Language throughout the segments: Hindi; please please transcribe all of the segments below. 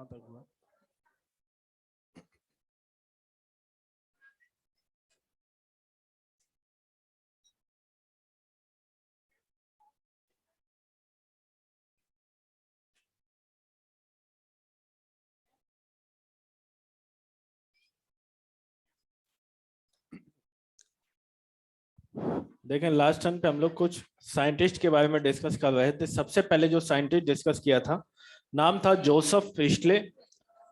कहाँ तक हुआ? देखें, लास्ट टाइम पे हम लोग कुछ साइंटिस्ट के बारे में डिस्कस कर रहे थे। सबसे पहले जो साइंटिस्ट डिस्कस किया था, नाम था जोसेफ प्रिस्टले।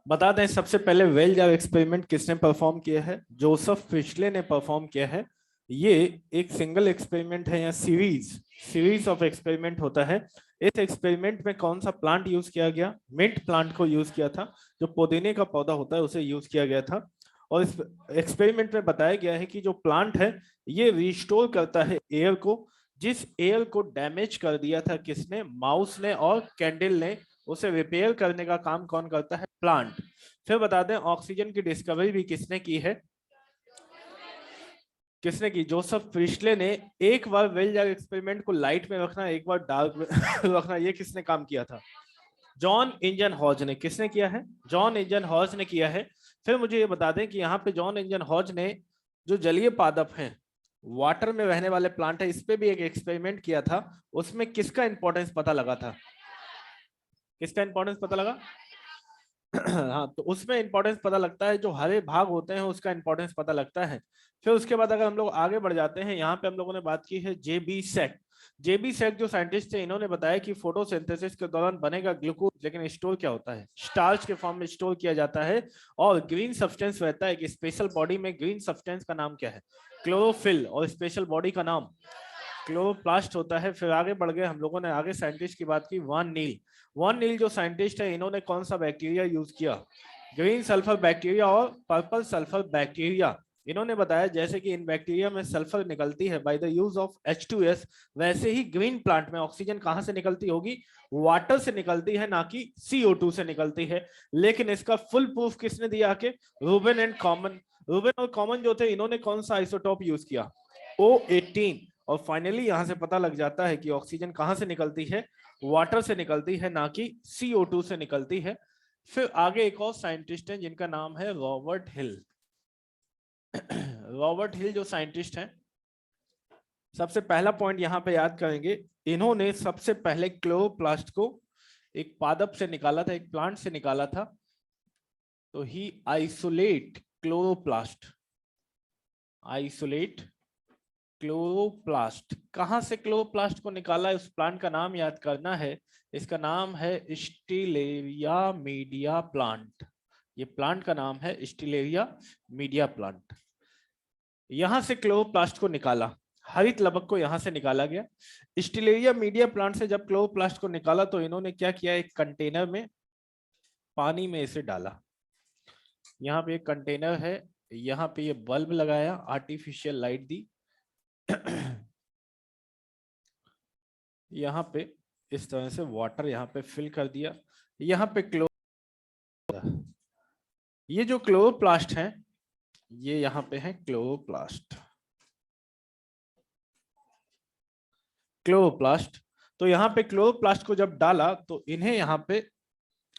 बता दें, सबसे पहले वेल जार एक्सपेरिमेंट किसने परफॉर्म किया है? जोसेफ प्रिस्टले ने परफॉर्म किया है। ये एक सिंगल एक्सपेरिमेंट है या सीरीज ऑफ एक्सपेरिमेंट होता है। इस एक्सपेरिमेंट में कौन सा प्लांट यूज किया गया? मिंट प्लांट को यूज किया था। जो पुदीने का पौधा होता है उसे यूज किया गया था। और इस एक्सपेरिमेंट में बताया गया है कि जो प्लांट है ये रिस्टोर करता है एयर को, जिस एयर को डैमेज कर दिया था किसने? माउस ने और कैंडल ने। उसे रिपेयर करने का काम कौन करता है? प्लांट। फिर बता दें, ऑक्सीजन की डिस्कवरी भी किसने की है? किसने की? जोसेफ प्रिस्टले ने। एक बार वेल जार एक्सपेरिमेंट को लाइट में रखना, एक बार डार्क में रखना, ये किसने काम किया था? जॉन इंजन हॉज ने। किसने किया है? जॉन इंजन हॉज ने किया है। फिर मुझे ये बता दें कि यहाँ पे जॉन इंजन हॉज ने जो जलीय पादप हैं, वाटर में रहने वाले प्लांट है, इस पे भी एक एक्सपेरिमेंट किया था। उसमें किसका इंपॉर्टेंस पता लगा था? किसका इंपॉर्टेंस पता लगा? हाँ, तो उसमें इंपॉर्टेंस पता लगता है, जो हरे भाग होते हैं उसका इंपॉर्टेंस पता लगता है। फिर उसके बाद अगर हम लोग आगे बढ़ जाते हैं, यहाँ पे हम लोगों ने बात की है जेबी सैक। जेबी सैक जो साइंटिस्ट थे, इन्होंने बताया कि फोटोसिंथेसिस के दौरान बनेगा ग्लूकोज, लेकिन स्टोर क्या होता है? स्टार्च के फॉर्म में स्टोर किया जाता है। और ग्रीन सब्सटेंस रहता है कि स्पेशल बॉडी में। ग्रीन सब्सटेंस का नाम क्या है? क्लोरोफिल। और स्पेशल बॉडी का नाम क्लोरोप्लास्ट होता है। फिर आगे बढ़ गए हम लोगों ने, आगे साइंटिस्ट की बात की, वान नील। वान नील जो साइंटिस्ट है, इन्होंने कौन सा बैक्टीरिया यूज किया? ग्रीन सल्फर बैक्टीरिया और पर्पल सल्फर बैक्टीरिया। इन्होंने बताया जैसे कि इन बैक्टीरिया में सल्फर निकलती है by the use of H2S, वैसे ही ग्रीन प्लांट में ऑक्सीजन कहां से निकलती होगी? वाटर से निकलती है, ना कि CO2 से निकलती है। लेकिन इसका फुल प्रूफ किसने दिया आके? Ruben and Kamen. रूबेन और कॉमन जो थे, इन्होंने कौन सा आइसोटोप यूज किया? O18। और फाइनली यहां से पता लग जाता है कि ऑक्सीजन कहां से निकलती है? वाटर से निकलती है, ना कि CO2 से निकलती है। फिर आगे एक और साइंटिस्ट हैं जिनका नाम है रॉबर्ट हिल। रॉबर्ट हिल जो साइंटिस्ट हैं, सबसे पहला पॉइंट यहां पे याद करेंगे, इन्होंने सबसे पहले क्लोरोप्लास्ट को एक पादप से निकाला था, एक प्लांट से निकाला था। तो ही आइसोलेट क्लोरोप्लास्ट। Isolate chloroplast. कहां से क्लोरोप्लास्ट को निकाला है? उस प्लांट का नाम याद करना है। इसका नाम है स्टिलेरिया मीडिया प्लांट। ये प्लांट का नाम है स्टिलेरिया मीडिया प्लांट। यहां से क्लोरोप्लास्ट को निकाला, हरित लवक को यहां से निकाला गया। स्टिलेरिया मीडिया प्लांट से जब क्लोरोप्लास्ट को निकाला तो इन्होंने क्या किया? एक कंटेनर में पानी में इसे डाला। यहाँ पे एक कंटेनर है, यहाँ पे ये बल्ब लगाया, आर्टिफिशियल लाइट दी। यहाँ पे इस तरह से वाटर यहाँ पे फिल कर दिया। यहाँ पे ये जो क्लोरोप्लास्ट है, ये यहाँ पे है क्लोरोप्लास्ट। क्लोरोप्लास्ट। तो यहाँ पे क्लोरोप्लास्ट को जब डाला तो इन्हें यहाँ पे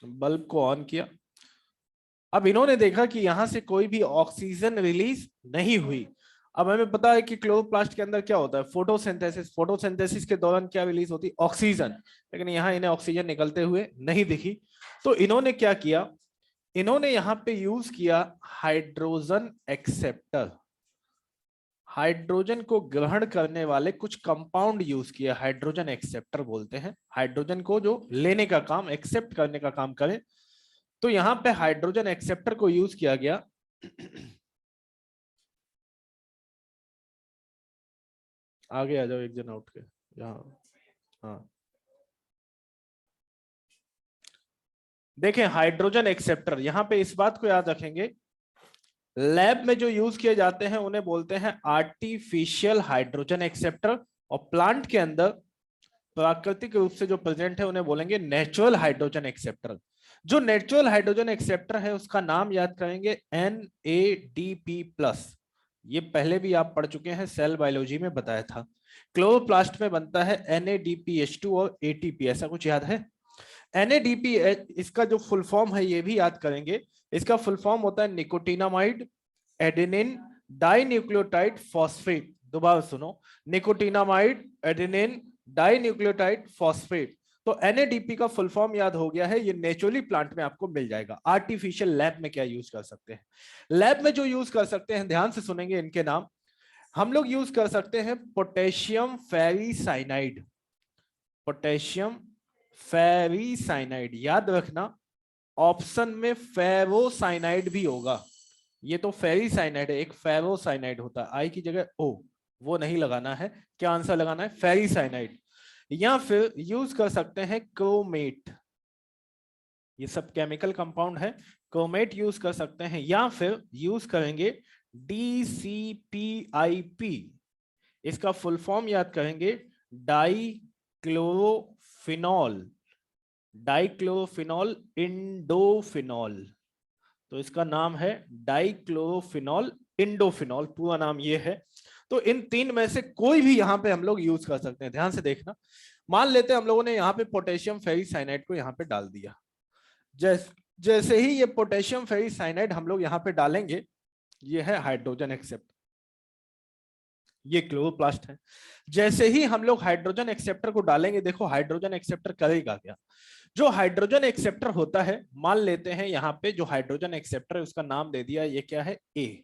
बल्ब को ऑन किया। अब इन्होंने देखा कि यहां से कोई भी ऑक्सीजन रिलीज नहीं हुई। अब हमें पता है कि क्लोरोप्लास्ट के अंदर क्या होता है? फोटोसिंथेसिस। फोटोसिंथेसिस के दौरान क्या रिलीज होती है? ऑक्सीजन। लेकिन यहाँ इन्हें ऑक्सीजन निकलते हुए नहीं दिखी। तो इन्होंने क्या किया? इन्होंने यहाँ पे यूज किया हाइड्रोजन एक्सेप्टर। हाइड्रोजन को ग्रहण करने वाले कुछ कंपाउंड यूज किया, हाइड्रोजन एक्सेप्टर बोलते हैं। हाइड्रोजन को जो लेने का काम, एक्सेप्ट करने का काम करे, तो यहां पे हाइड्रोजन एक्सेप्टर को यूज किया गया। आगे आ जाओ, एक जन उठ के यहाँ। हाँ, देखें हाइड्रोजन एक्सेप्टर, यहां पे इस बात को याद रखेंगे, लैब में जो यूज किए जाते हैं उन्हें बोलते हैं आर्टिफिशियल हाइड्रोजन एक्सेप्टर। और प्लांट के अंदर प्राकृतिक रूप से जो प्रेजेंट है उन्हें बोलेंगे नेचुरल हाइड्रोजन एक्सेप्टर। जो नेचुरल हाइड्रोजन एक्सेप्टर है उसका नाम याद करेंगे NADP+। ये पहले भी आप पढ़ चुके हैं, सेल बायोलॉजी में बताया था। क्लोरोप्लास्ट में बनता है NADPH2 और ATP, ऐसा कुछ याद है? NADP इसका जो फुल फॉर्म है ये भी याद करेंगे। इसका फुल फॉर्म होता है निकोटिनामाइड एडेनिन डाइन्यूक्लियोटाइड फॉस्फेट। दोबारा सुनो, निकोटिनामाइड एडेनिन डाइन्यूक्लियोटाइड फॉस्फेट। तो NADP का फुल फॉर्म याद हो गया है, ये नेचुरली प्लांट में आपको मिल जाएगा। आर्टिफिशियल लैब में क्या यूज कर सकते हैं? लैब में जो यूज कर सकते हैं, ध्यान से सुनेंगे इनके नाम। हम लोग यूज कर सकते हैं पोटेशियम फेरिसाइनाइड। पोटेशियम फेरिसाइनाइड, याद रखना ऑप्शन में फेरोसाइनाइड भी होगा। ये तो फेरिसाइनाइड है, एक फेरोसाइनाइड होता है, आई की जगह ओ, वो नहीं लगाना है। क्या आंसर लगाना है? फेरिसाइनाइड। या फिर यूज कर सकते हैं क्रोमेट, ये सब केमिकल कंपाउंड है, क्रोमेट यूज कर सकते हैं। या फिर यूज करेंगे DCPIP, इसका फुल फॉर्म याद करेंगे डाई क्लोरोफिनॉल, डाइक्लोरोफिनॉल इंडोफिनॉल। तो इसका नाम है डाइक्लोरोफिनॉल इंडोफिनॉल, पूरा नाम ये है। तो इन तीन में से कोई भी यहां पे हम लोग यूज कर सकते हैं। ध्यान से देखना, मान लेते हैं हम लोगों ने यहाँ पे पोटेशियम फेरिसाइनाइड को यहाँ पे डाल दिया। जैसे ही ये पोटेशियम फेरिसाइनाइड हम लोग यहाँ पे डालेंगे, ये है हाइड्रोजन एक्सेप्टर, ये क्लोरोप्लास्ट है। जैसे ही हम लोग हाइड्रोजन एक्सेप्टर को डालेंगे, देखो हाइड्रोजन एक्सेप्टर करेगा क्या? जो हाइड्रोजन एक्सेप्टर होता है, मान लेते हैं यहाँ पे जो हाइड्रोजन एक्सेप्टर है उसका नाम दे दिया, ये क्या है? ए।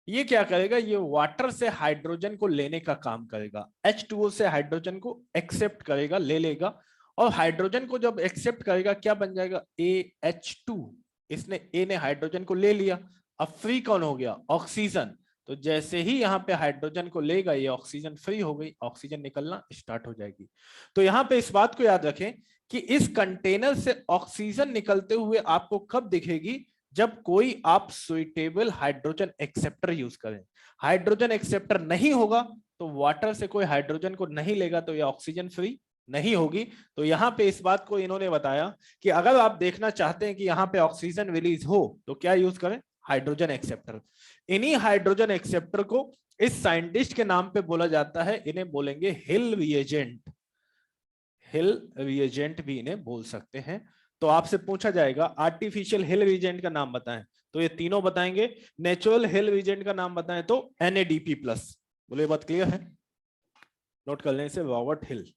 ये क्या करेगा? ये वाटर से हाइड्रोजन को लेने का काम करेगा, H2O से हाइड्रोजन को एक्सेप्ट करेगा, ले लेगा। और हाइड्रोजन को जब एक्सेप्ट करेगा क्या बन जाएगा? AH2। इसने ए ने हाइड्रोजन को ले लिया, अब फ्री कौन हो गया? ऑक्सीजन। तो जैसे ही यहाँ पे हाइड्रोजन को लेगा, ये ऑक्सीजन फ्री हो गई, ऑक्सीजन निकलना स्टार्ट हो जाएगी। तो यहाँ पे इस बात को याद रखें कि इस कंटेनर से ऑक्सीजन निकलते हुए आपको कब दिखेगी? जब कोई आप सुइटेबल हाइड्रोजन एक्सेप्टर यूज करें। हाइड्रोजन एक्सेप्टर नहीं होगा तो वाटर से कोई हाइड्रोजन को नहीं लेगा, तो ये ऑक्सीजन फ्री नहीं होगी। तो यहाँ पे इस बात को इन्होंने बताया कि अगर आप देखना चाहते हैं कि यहाँ पे ऑक्सीजन रिलीज हो तो क्या यूज करें? Hydrogen acceptor. इन्हीं हाइड्रोजन एक्सेप्टर को इस साइंटिस्ट के नाम पे बोला जाता है, इन्हें बोलेंगे हिल रिएजेंट। हिल रिएजेंट भी इन्हें बोल सकते हैं। तो आपसे पूछा जाएगा आर्टिफिशियल हिल रिएजेंट का नाम बताएं, तो ये तीनों बताएंगे। नेचुरल हिल रिएजेंट का नाम बताएं तो NADP+। बोले बात क्लियर है? नोट कर लें इसे, रॉबर्ट हिल।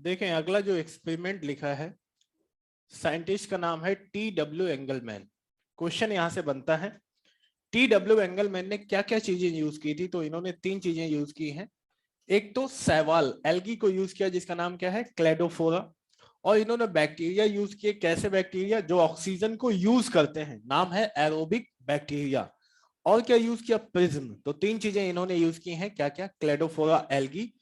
देखें अगला जो एक्सपेरिमेंट लिखा है, साइंटिस्ट का नाम है TW एंगलमैन। क्वेश्चन यहां से बनता है, TW एंगलमैन ने क्या क्या चीजें यूज की थी? तो इन्होंने 3 चीजें यूज की हैं। एक तो शैवाल एल्गी को यूज किया जिसका नाम क्या है, क्लेडोफोरा। और इन्होंने बैक्टीरिया यूज किए। कैसे बैक्टीरिया? जो ऑक्सीजन को यूज करते हैं, नाम है एरोबिक बैक्टीरिया। और क्या यूज किया? प्रिज्म। तो 3 चीजें इन्होंने यूज की हैं। क्या क्या? क्लेडोफोरा, एल्गी,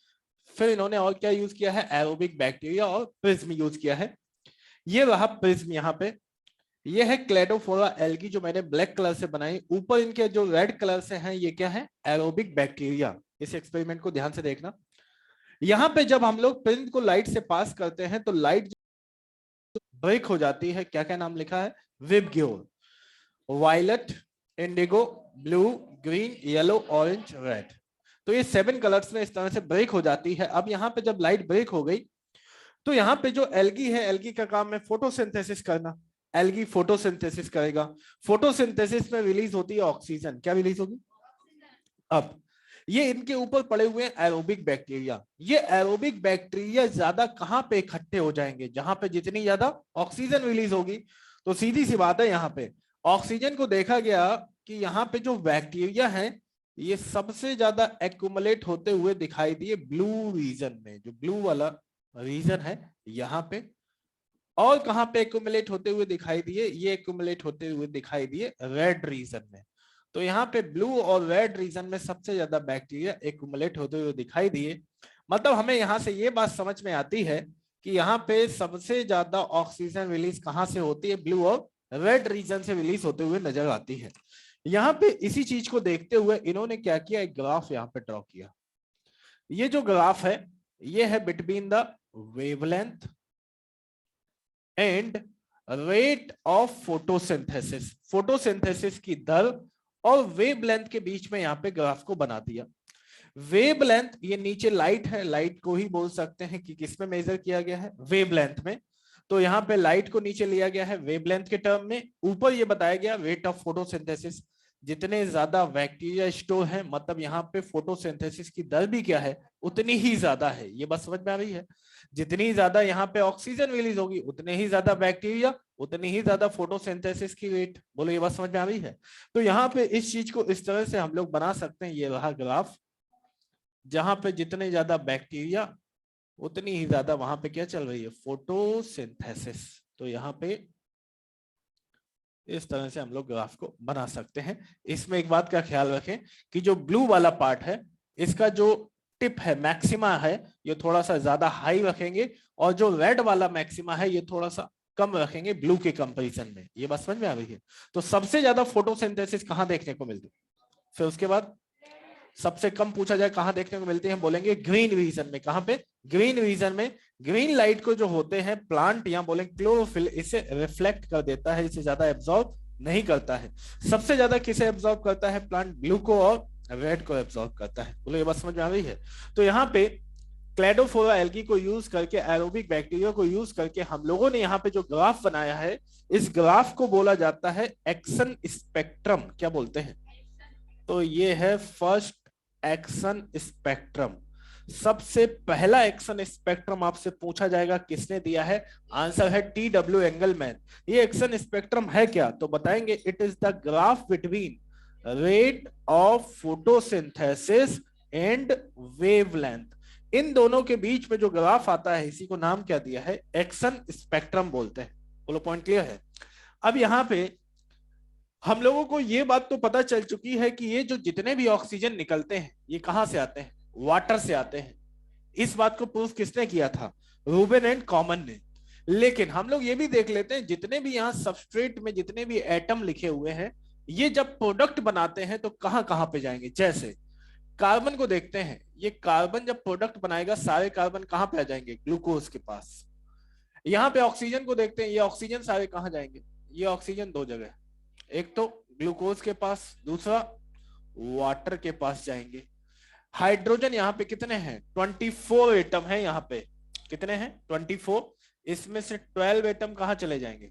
फिर इन्होंने और क्या यूज किया है? एरोबिक बैक्टीरिया और प्रिज्म यूज किया है। ये रहा प्रिज्म यहाँ पे। ये है क्लेडोफोरा एल्गी जो मैंने ब्लैक कलर से बनाई। ऊपर इनके जो रेड कलर से हैं, ये क्या है? Aerobic bacteria. इस एक्सपेरिमेंट को ध्यान से देखना। यहाँ पे जब हम लोग प्रिज्म को लाइट से पास करते हैं तो लाइट ब्रेक हो जाती है। क्या क्या नाम लिखा है? VIBGYOR, violet, indigo, blue, green, yellow, orange, red. तो ये 7 कलर्स में इस तरह से ब्रेक हो जाती है। अब यहाँ पे जब लाइट ब्रेक हो गई तो यहाँ पे जो एल्गी है, एल्गी का काम है फोटोसिंथेसिस करना। एल्गी फोटोसिंथेसिस करेगा। फोटोसिंथेसिस में रिलीज होती है ऑक्सीजन। क्या रिलीज होगी? अब ये इनके ऊपर पड़े हुए हैं एरोबिक बैक्टीरिया। ये एरोबिक बैक्टीरिया ज्यादा कहां पे इकट्ठे हो जाएंगे? जहां पे जितनी ज्यादा ऑक्सीजन रिलीज होगी। तो सीधी सी बात है, यहाँ पे ऑक्सीजन को देखा गया कि यहाँ पे जो बैक्टीरिया है ये सबसे ज्यादा एक्यूमुलेट होते हुए दिखाई दिए ब्लू रीजन में। जो ब्लू वाला रीजन है यहाँ पे। और कहां पे एक्यूमुलेट होते हुए दिखाई दिए? ये एक्यूमुलेट होते हुए दिखाई दिए रेड रीजन में। तो यहाँ पे ब्लू और रेड रीजन में सबसे ज्यादा बैक्टीरिया एक्यूमुलेट होते हुए दिखाई दिए। मतलब हमें यहाँ से ये बात समझ में आती है कि यहाँ पे सबसे ज्यादा ऑक्सीजन रिलीज कहाँ से होती है? ब्लू और रेड रीजन से रिलीज होते हुए नजर आती है। यहाँ पे इसी चीज को देखते हुए इन्होंने क्या किया? एक ग्राफ यहाँ पे ड्रॉ किया। ये जो ग्राफ है ये है between the wavelength and rate of photosynthesis. Photosynthesis की दर और वेवलेंथ के बीच में यहाँ पे ग्राफ को बना दिया। वेवलेंथ, ये नीचे लाइट है, लाइट को ही बोल सकते हैं कि किस में मेजर किया गया है? वेवलेंथ में। तो यहाँ पे लाइट को नीचे लिया गया है वेवलेंथ के टर्म में। ऊपर ये बताया गया रेट ऑफ फोटोसिंथेसिस। जितने ज्यादा बैक्टीरिया स्टोर है, मतलब यहाँ पे फोटोसिंथेसिस की दर भी क्या है? उतनी ही ज्यादा है। ये बात समझ में आ रही है? जितनी ज्यादा यहाँ पे ऑक्सीजन रिलीज होगी उतने ही ज्यादा बैक्टीरिया, उतनी ही ज्यादा फोटोसिंथेसिस की रेट। बोलो ये बात समझ में आ रही है? तो यहाँ पे इस चीज को इस तरह से हम लोग बना सकते हैं। ये रहा ग्राफ, जहां पे जितने ज्यादा बैक्टीरिया उतनी ही ज्यादा वहां पे क्या चल रही है? फोटोसिंथेसिस। तो यहाँ पे इस तरह से हम लोग ग्राफ को बना सकते हैं। इसमें एक बात का ख्याल रखें कि जो ब्लू वाला पार्ट है इसका जो टिप है, मैक्सिमा है, ये थोड़ा सा ज्यादा हाई रखेंगे। और जो रेड वाला मैक्सिमा है ये थोड़ा सा कम रखेंगे ब्लू के कंपैरिजन में। ये बात समझ में आ रही है? तो सबसे ज्यादा फोटोसिंथेसिस कहां देखने को मिलती है? फिर उसके बाद सबसे कम पूछा जाए कहां देखने को मिलती है, बोलेंगे ग्रीन रीजन में। कहां पे? ग्रीन रीजन में। ग्रीन लाइट को जो होते हैं प्लांट या बोले क्लोरोफिल, इसे रिफ्लेक्ट कर देता है, इसे ज्यादा एब्जॉर्ब नहीं करता है। सबसे ज्यादा किसे एब्जॉर्ब करता है? प्लांट ब्लू को और रेड को एब्जॉर्ब करता है। बोलो ये बात समझ में आ रही है? तो यहाँ पे क्लेडोफोरा एल्गी को यूज करके, एरोबिक बैक्टीरिया को यूज करके हम लोगों ने यहाँ पे जो ग्राफ बनाया है, इस ग्राफ को बोला जाता है एक्शन स्पेक्ट्रम। क्या बोलते हैं? तो ये है फर्स्ट एक्शन स्पेक्ट्रम। सबसे पहला एक्शन स्पेक्ट्रम आपसे पूछा जाएगा किसने दिया है? आंसर है TW एंगलमैन। ये एक्शन स्पेक्ट्रम है क्या? तो बताएंगे it is the graph between rate of photosynthesis and wavelength. इन दोनों के बीच में जो ग्राफ आता है इसी को नाम क्या दिया है? एक्शन स्पेक्ट्रम बोलते हैं। बोलो पॉइंट क्लियर है? अब यहाँ पे हम लोगों को ये बात तो पता चल चुकी है कि ये जो जितने भी ऑक्सीजन निकलते हैं ये कहां से आते हैं? वाटर से आते हैं। इस बात को प्रूफ किसने किया था? रूबेन एंड कॉमन ने। लेकिन हम लोग ये भी देख लेते हैं जितने भी यहाँ सबस्ट्रेट में जितने भी एटम लिखे हुए हैं, ये जब प्रोडक्ट बनाते हैं तो कहां कहां पे जाएंगे? जैसे कार्बन को देखते हैं, ये कार्बन जब प्रोडक्ट बनाएगा सारे कार्बन कहां पे आ जाएंगे? ग्लूकोज के पास। यहाँ पे ऑक्सीजन को देखते हैं, ये ऑक्सीजन सारे कहां जाएंगे? ये ऑक्सीजन दो जगह, एक तो ग्लूकोज के पास, दूसरा वाटर के पास जाएंगे। हाइड्रोजन यहाँ पे कितने हैं? 24 एटम है यहाँ पे। कितने हैं? 24। इसमें से 12 एटम कहां चले जाएंगे?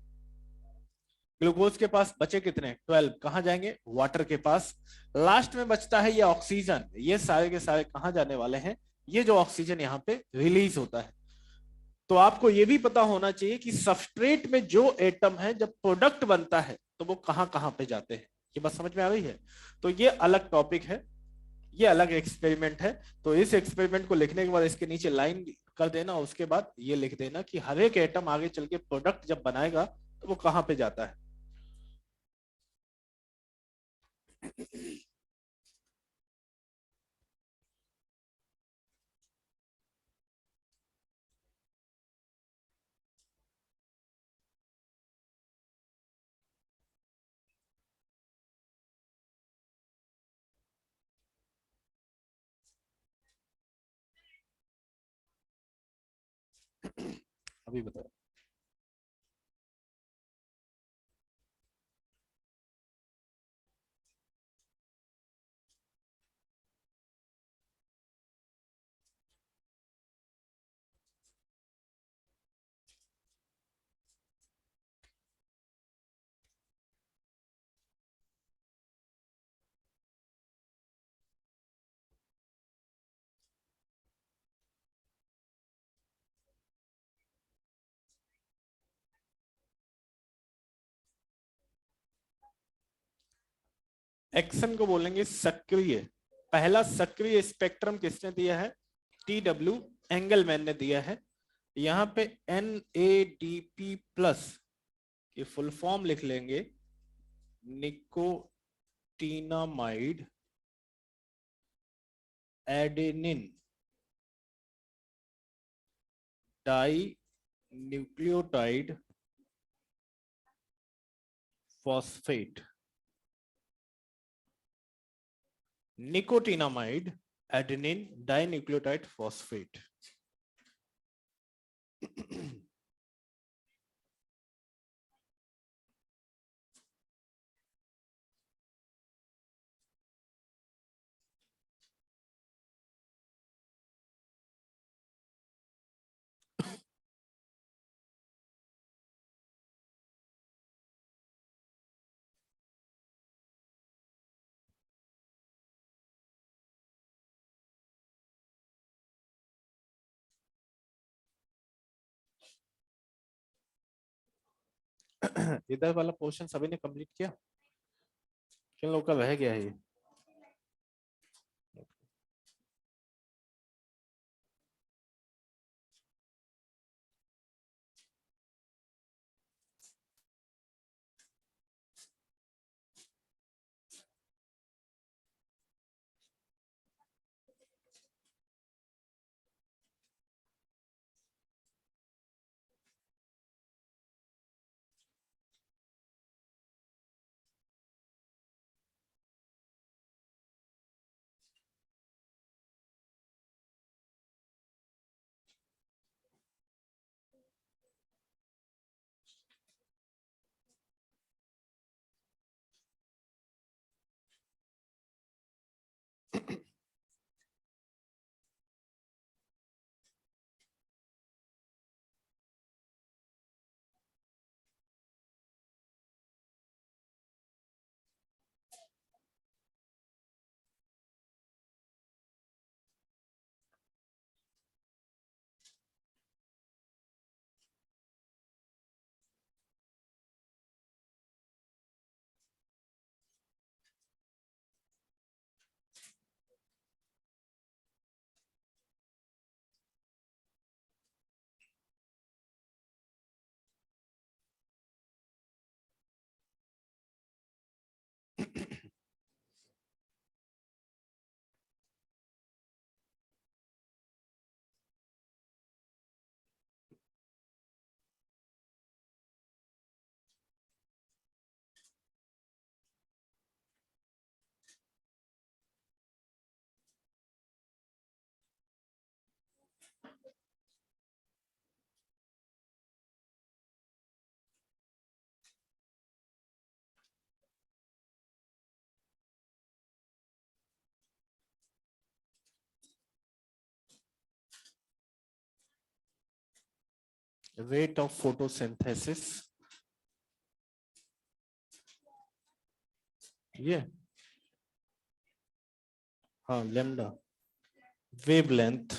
ग्लूकोज के पास। बचे कितने? 12। कहां जाएंगे? वाटर के पास। लास्ट में बचता है ये ऑक्सीजन। ये सारे के सारे कहां जाने वाले हैं? ये जो ऑक्सीजन यहाँ पे रिलीज होता है तो आपको ये भी पता होना चाहिए कि सबस्ट्रेट में जो एटम है जब प्रोडक्ट बनता है तो वो कहां कहां पे जाते हैं। ये बात समझ में आ रही है? तो ये अलग टॉपिक है, ये अलग एक्सपेरिमेंट है। तो इस एक्सपेरिमेंट को लिखने के बाद इसके नीचे लाइन कर देना, उसके बाद ये लिख देना कि हर एक एटम आगे चल के प्रोडक्ट जब बनाएगा तो वो कहां पे जाता है। अभी बताओ। एक्सन को बोलेंगे सक्रिय। पहला सक्रिय स्पेक्ट्रम किसने दिया है? TW एंगलमैन ने दिया है। यहाँ पे NADP प्लस की फुल फॉर्म लिख लेंगे, nicotinamide adenine dinucleotide phosphate. Nicotinamide adenine dinucleotide phosphate. इधर वाला पोर्शन सभी ने कंप्लीट किया? किन लोगों का रह गया है ये? रेट ऑफ फोटोसिंथेसिस, ये हाँ लेमडा। वेवलेंथ,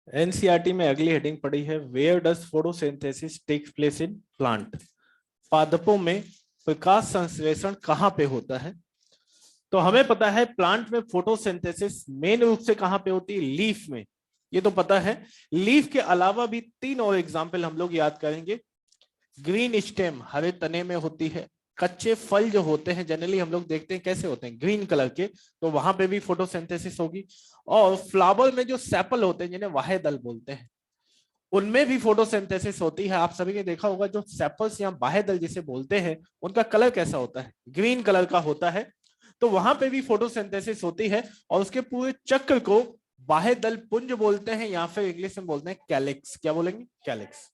एनसीईआरटी में अगली हेडिंग पड़ी है, where does photosynthesis take place in plant. पादपों में प्रकाश संश्लेषण कहाँ पे होता है? तो हमें पता है प्लांट में फोटोसिंथेसिस मेन रूप से कहाँ पे होती है, लीफ में, ये तो पता है। लीफ के अलावा भी तीन और एग्जाम्पल हम लोग याद करेंगे। ग्रीन स्टेम हरे तने में होती है। कच्चे फल जो होते हैं जनरली हम लोग देखते हैं कैसे होते हैं, ग्रीन कलर के, तो वहां पे भी फोटोसिंथेसिस होगी। और फ्लावर में जो सेपल होते हैं जिन्हें वाहे दल बोलते हैं, उनमें भी फोटोसिंथेसिस होती है। आप सभी ने देखा होगा जो सेपल्स या बाह्य दल जिसे बोलते हैं उनका कलर कैसा होता है, ग्रीन कलर का होता है। तो वहां पे भी फोटोसिंथेसिस होती है और उसके पूरे चक्र को बाह्य दल पुंज बोलते हैं, या फिर इंग्लिश में बोलते हैं कैलिक्स। क्या बोलेंगे, कैलिक्स।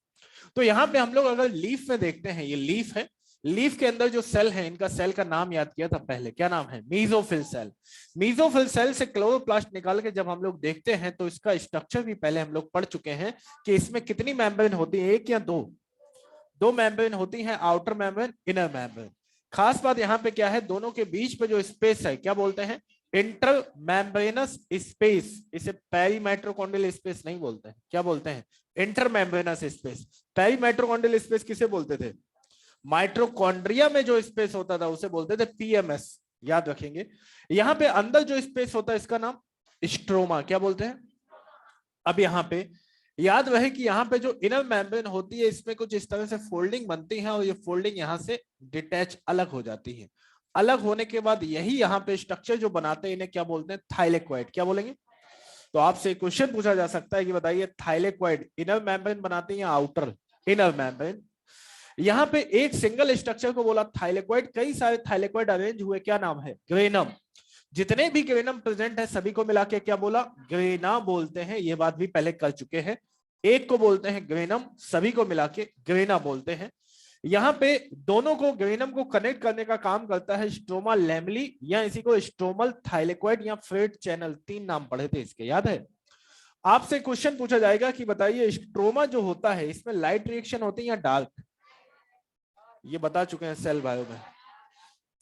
तो यहाँ पे हम लोग अगर लीफ में देखते हैं, ये लीफ है, लीफ के अंदर जो सेल है, इनका सेल का नाम याद किया था पहले, क्या नाम है, मीजोफिल सेल। मीजोफिल सेल से क्लोरोप्लास्ट निकाल के जब हम लोग देखते हैं तो इसका स्ट्रक्चर भी पहले हम लोग पढ़ चुके हैं कि इसमें कितनी मेम्ब्रेन होती है, एक या दो? दो मेम्ब्रेन होती हैं, आउटर मेम्ब्रेन, इनर मेम्ब्रेन। खास बात यहाँ पे क्या है, दोनों के बीच पे जो स्पेस है क्या बोलते हैं, इंटर मेम्ब्रेनस स्पेस। इसे पेरीमाइट्रोकॉन्ड्रियल स्पेस नहीं बोलते हैं, क्या बोलते हैं, इंटर मेम्ब्रेनस स्पेस। पेरीमाइट्रोकॉन्ड्रियल स्पेस किसे बोलते थे, माइट्रोकॉन्ड्रिया में जो स्पेस होता था उसे बोलते थे पीएमएस, याद रखेंगे। यहाँ पे अंदर जो स्पेस होता है इसका नाम स्ट्रोमा, क्या बोलते हैं। अब यहाँ पे याद रहे कि यहाँ पे जो इनर मेम्ब्रेन होती है इसमें कुछ इस तरह से फोल्डिंग बनती है और ये फोल्डिंग यहाँ से डिटैच अलग हो जाती है। अलग होने के बाद यही यहाँ पे स्ट्रक्चर जो बनाते हैं इन्हें क्या बोलते हैं, थाइलेक्वाइड। क्या बोलेंगे। तो आपसे क्वेश्चन पूछा जा सकता है कि बताइए थाइलेक्वाइड इनर मेम्ब्रेन बनाते हैं या आउटर, इनर मेम्ब्रेन। यहाँ पे एक सिंगल स्ट्रक्चर को बोला थाइलेक्वाइड, कई सारे थाइलेक्वाइड अरेंज हुए, क्या नाम है, ग्रेनम। जितने भी ग्रेनम प्रेजेंट है सभी को मिला के क्या बोला, ग्रेना बोलते हैं। ये बात भी पहले कर चुके हैं। एक को बोलते हैं ग्रेनम, सभी को मिला के ग्रेना बोलते हैं। यहाँ पे दोनों को, ग्रेनम को कनेक्ट करने का काम करता है स्ट्रोमा लैमली, या इसी को स्ट्रोमल थाइलेक्वाइड या फ्रेट चैनल, तीन नाम पढ़े थे इसके, याद है। आपसे क्वेश्चन पूछा जाएगा कि बताइए स्ट्रोमा जो होता है इसमें लाइट रिएक्शन होती है या डार्क, ये बता चुके हैं सेल बायो में।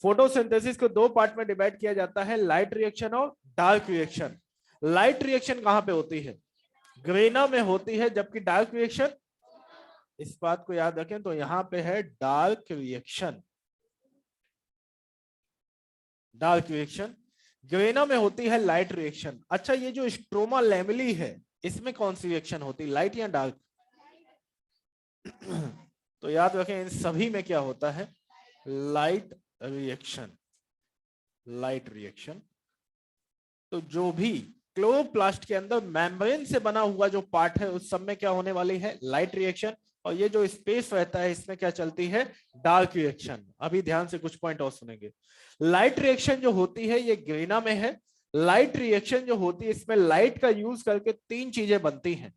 फोटोसिंथेसिस को दो पार्ट में डिवाइड किया जाता है, लाइट रिएक्शन और डार्क रिएक्शन। लाइट रिएक्शन कहां पे होती है, ग्रेना में होती है, जबकि डार्क रिएक्शन, इस बात को याद रखें, तो यहां पे है dark reaction. Dark reaction grana में होती है, लाइट रिएक्शन। अच्छा, ये जो स्ट्रोमा लैमेली है इसमें कौन सी रिएक्शन होती है, लाइट या डार्क? तो याद रखें इन सभी में क्या होता है, लाइट रिएक्शन। Light reaction. तो जो भी क्लोरोप्लास्ट के अंदर मेम्ब्रेन से बना हुआ जो पार्ट है उस सब में क्या होने वाली है, लाइट रिएक्शन। और ये जो स्पेस रहता है इसमें क्या चलती है, डार्क रिएक्शन। अभी ध्यान से कुछ पॉइंट और सुनेंगे। लाइट रिएक्शन जो होती है ये ग्रीना में है। लाइट रिएक्शन जो होती है इसमें लाइट का यूज करके तीन चीजें बनती हैं,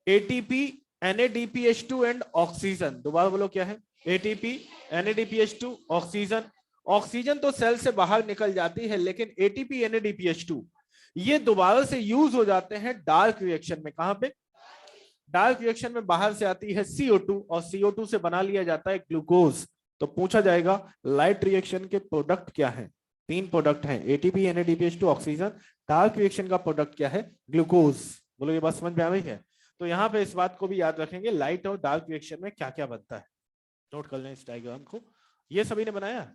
एटीपी, NADPH2 एंड ऑक्सीजन। दोबारा बोलो क्या है, एटीपी, NADPH2, ऑक्सीजन। ऑक्सीजन तो सेल से बाहर निकल जाती है, लेकिन एटीपी, NADPH2 ये दोबारा से यूज हो जाते हैं डार्क रिएक्शन में। कहां पे, डार्क रिएक्शन में बाहर से आती है CO2 और CO2 से बना लिया जाता है ग्लूकोज। तो पूछा जाएगा लाइट रिएक्शन के प्रोडक्ट क्या है, तीन प्रोडक्ट हैं, ATP, NADPH2, oxygen. Dark reaction का प्रोडक्ट क्या है, ग्लूकोज। बोलो ये बात समझ में आ रही है। तो यहाँ पे इस बात को भी याद रखेंगे, लाइट और डार्क रिएक्शन में क्या क्या बनता है, नोट कर लें इस डायग्राम को। ये सभी ने बनाया।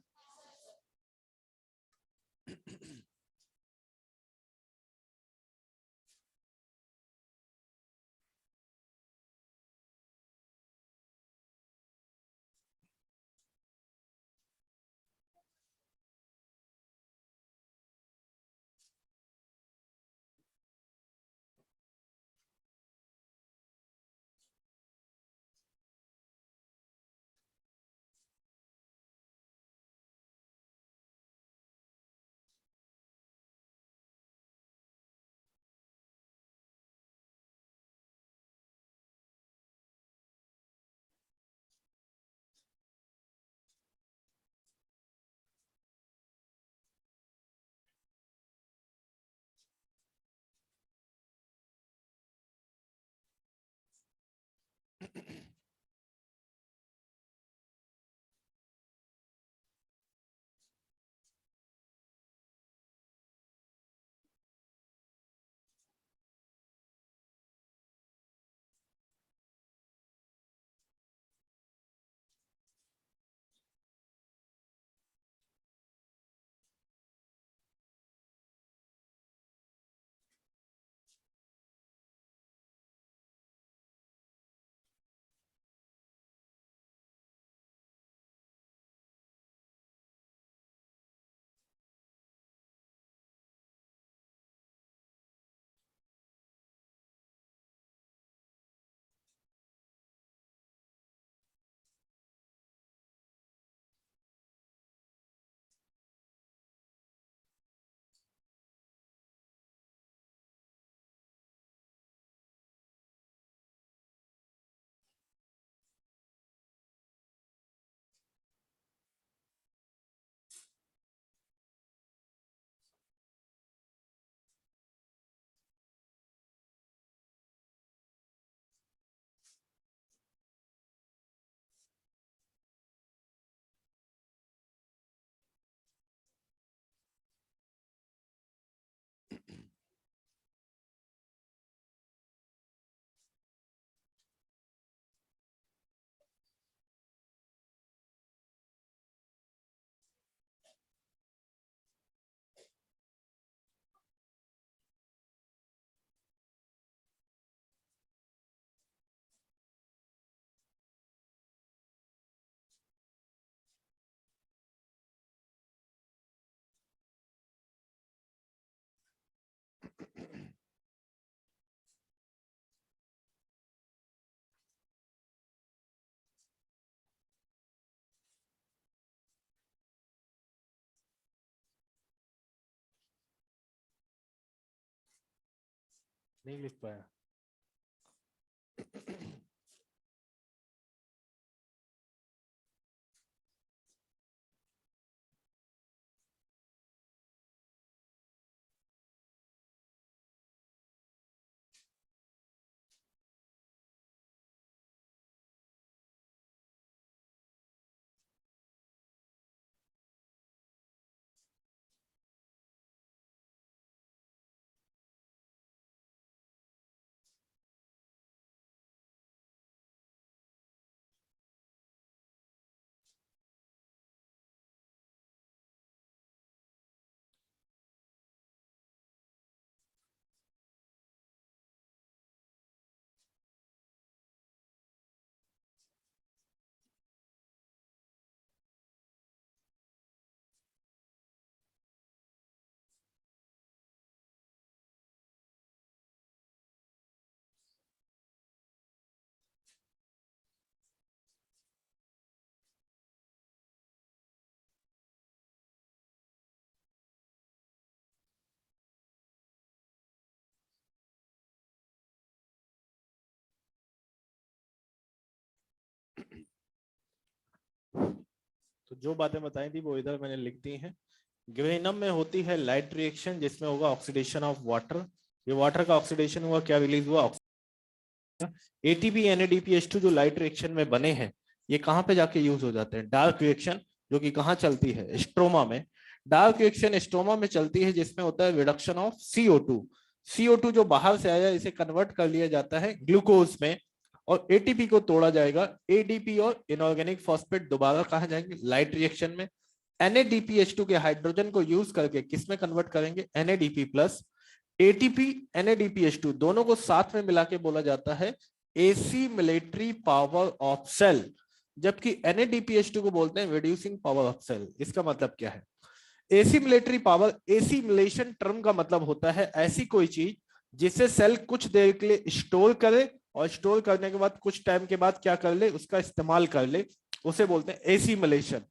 नहीं लिख पाया। तो जो बातें बताई थी वो इधर मैंने लिख दी हैं। ग्रेनम में होती है लाइट रिएक्शन जिसमें होगा ऑक्सीडेशन ऑफ वाटर। ये वाटर का ऑक्सीडेशन हुआ, क्या रिलीज हुआ? एटीपी NADPH2 जो लाइट रिएक्शन में बने हैं, ये कहां पे जाके यूज हो जाते हैं? डार्क रिएक्शन, जो कि कहां चलती है? स्ट्रोमा में। डार्क रिएक्शन स्ट्रोमा में चलती है जिसमें होता है रिडक्शन ऑफ CO2। CO2 जो बाहर से आया इसे कन्वर्ट कर लिया जाता है ग्लूकोज में, और एटीपी को तोड़ा जाएगा। एडीपी और इनऑर्गेनिक फॉस्फेट दोबारा कहा जाएंगे लाइट रिएक्शन में। NADPH2 के हाइड्रोजन को यूज करके किस में कन्वर्ट करेंगे? NADP plus. एटीपी NADPH2 दोनों को साथ में मिला के बोला जाता है assimilatory power of cell, जबकि NADPH2 को बोलते हैं रिड्यूसिंग पावर ऑफ सेल। इसका मतलब क्या है? Assimilatory power, assimilation term का मतलब होता है ऐसी कोई चीज जिसे सेल कुछ देर के लिए स्टोर करे, और स्टोर करने के बाद कुछ टाइम के बाद क्या कर ले? उसका इस्तेमाल कर ले, उसे बोलते हैं एसिमुलेशन।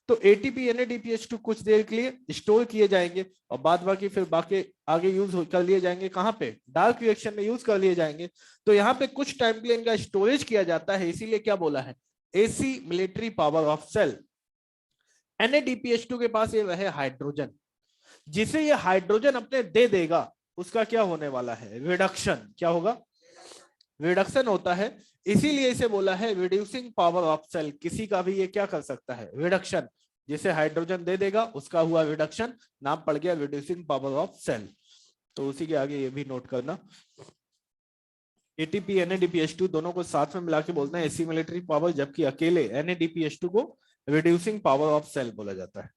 तो एटीपी NADPH2 कुछ देर के लिए स्टोर किए जाएंगे और बाद बाकी फिर बाकी आगे यूज कर लिए जाएंगे। कहां पे? डार्क रिएक्शन में यूज कर लिए जाएंगे। तो यहाँ पे कुछ टाइम के लिए इनका स्टोरेज किया जाता है, इसीलिए क्या बोला है? Assimilatory power of cell. NADPH2 के पास ये रहे हाइड्रोजन, जिसे ये हाइड्रोजन अपने दे देगा, उसका क्या होने वाला है? रिडक्शन। क्या होगा? रिडक्शन होता है। इसीलिए इसे बोला है रिड्यूसिंग पावर ऑफ सेल। किसी का भी ये क्या कर सकता है? रिडक्शन। जिसे हाइड्रोजन दे देगा उसका हुआ रिडक्शन, नाम पड़ गया रिड्यूसिंग पावर ऑफ सेल। तो उसी के आगे ये भी नोट करना। एटीपी NADPH2 दोनों को साथ में मिला के बोलते हैं एसिमिलेटरी पावर, जबकि अकेले NADPH2 को रिड्यूसिंग पावर ऑफ सेल बोला जाता है।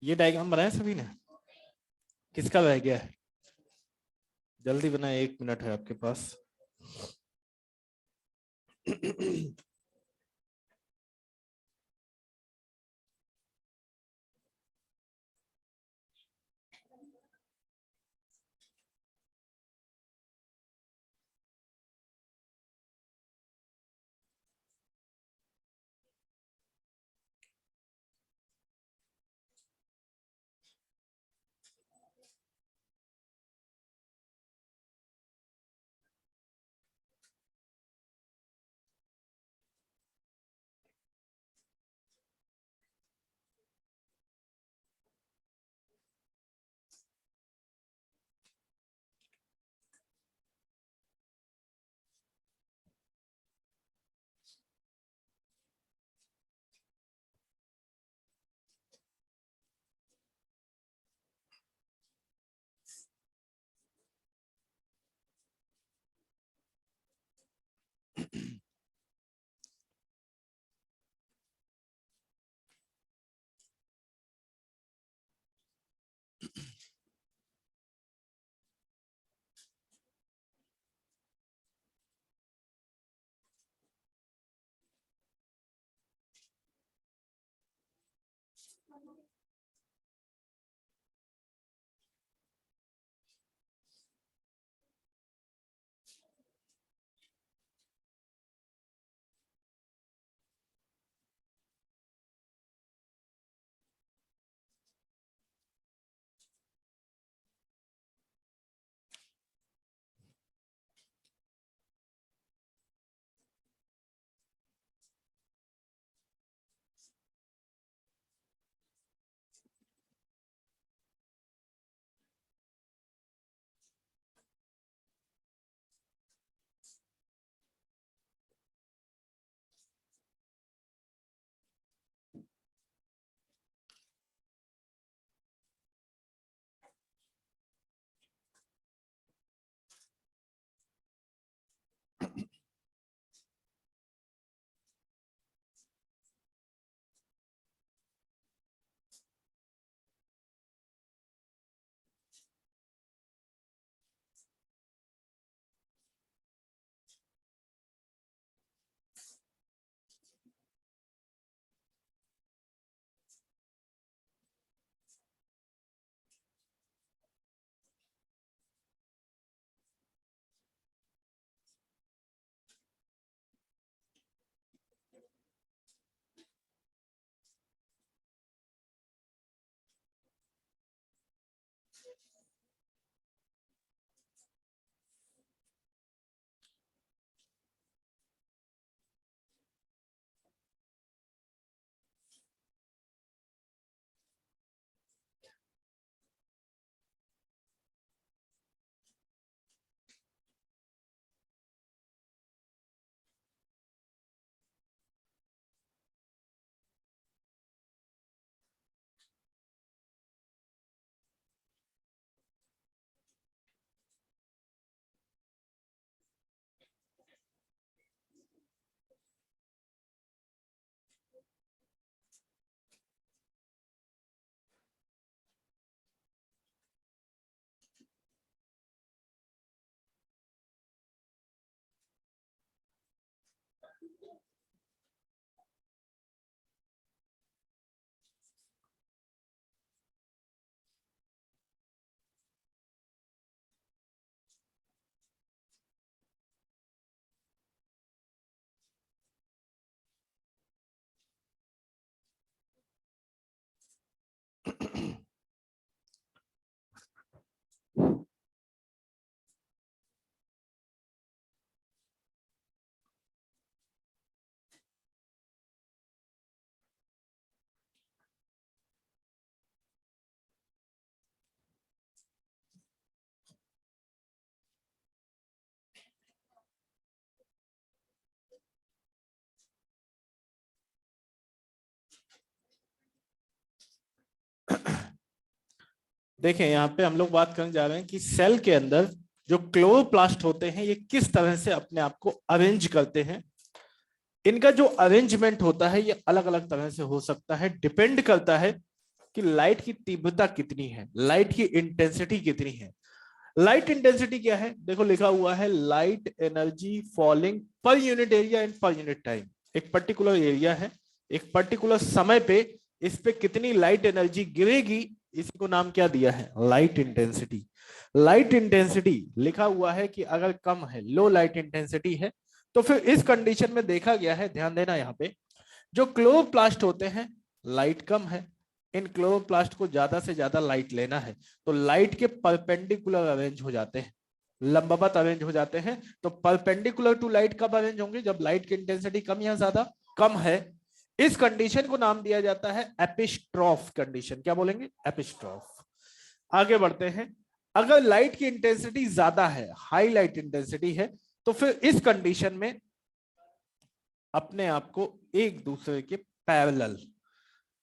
ये डायग्राम बनाया सभी ने? किसका रह गया है? जल्दी बनाए, 1 मिनट है आपके पास। देखें, यहाँ पे हम लोग बात करने जा रहे हैं कि सेल के अंदर जो क्लोरोप्लास्ट होते हैं ये किस तरह से अपने आप को अरेंज करते हैं। इनका जो अरेंजमेंट होता है ये अलग अलग तरह से हो सकता है, डिपेंड करता है कि लाइट की तीव्रता कितनी है, लाइट की इंटेंसिटी कितनी है। लाइट इंटेंसिटी क्या है, देखो लिखा हुआ है light energy falling per unit area and per unit time. एक पर्टिकुलर एरिया है, एक पर्टिकुलर समय पे इस पे कितनी लाइट एनर्जी गिरेगी, इसी को नाम क्या दिया है, लाइट इंटेंसिटी। लाइट इंटेंसिटी लिखा हुआ है कि अगर कम है, लो लाइट इंटेंसिटी है, तो फिर इस कंडीशन में देखा गया है, ध्यान देना यहाँ पे, जो क्लोरोप्लास्ट होते हैं लाइट कम है, इन क्लोरोप्लास्ट को ज्यादा से ज्यादा लाइट लेना है, तो लाइट के परपेंडिकुलर अरेंज हो जाते हैं, लंबवत अरेंज हो जाते हैं। तो परपेंडिकुलर टू लाइट कब अरेंज होंगे, जब लाइट की इंटेंसिटी कम या ज्यादा, कम है। इस कंडीशन को नाम दिया जाता है एपिस्ट्रॉफ कंडीशन। क्या बोलेंगे, एपिस्ट्रॉफ। आगे बढ़ते हैं, अगर लाइट की इंटेंसिटी ज्यादा है, हाई लाइट इंटेंसिटी है, तो फिर इस कंडीशन में अपने आप को एक दूसरे के पैरेलल,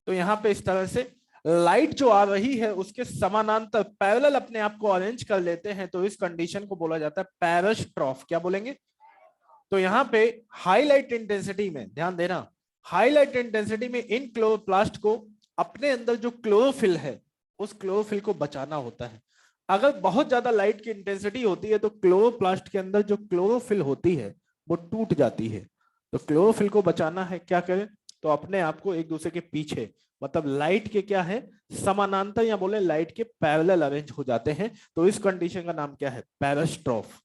तो यहां पे इस तरह से लाइट जो आ रही है उसके समानांतर पैरेलल अपने आप को अरेंज कर लेते हैं, तो इस कंडीशन को बोला जाता है पैरास्ट्रॉफ। क्या बोलेंगे, तो यहां पे हाईलाइट इंटेंसिटी में ध्यान देना, हाईलाइट इंटेंसिटी में इन क्लोरोप्लास्ट को अपने अंदर जो क्लोरोफिल है उस क्लोरोफिल को बचाना होता है। अगर बहुत ज्यादा लाइट की इंटेंसिटी होती है तो क्लोरोप्लास्ट के अंदर जो क्लोरोफिल होती है वो टूट जाती है, तो क्लोरोफिल को बचाना है, क्या करें, तो अपने आप को एक दूसरे के पीछे, मतलब लाइट के क्या है, समानांतर, या बोले लाइट के पैरेलल अरेंज हो जाते हैं, तो इस कंडीशन का नाम क्या है, पैरास्ट्रॉफ।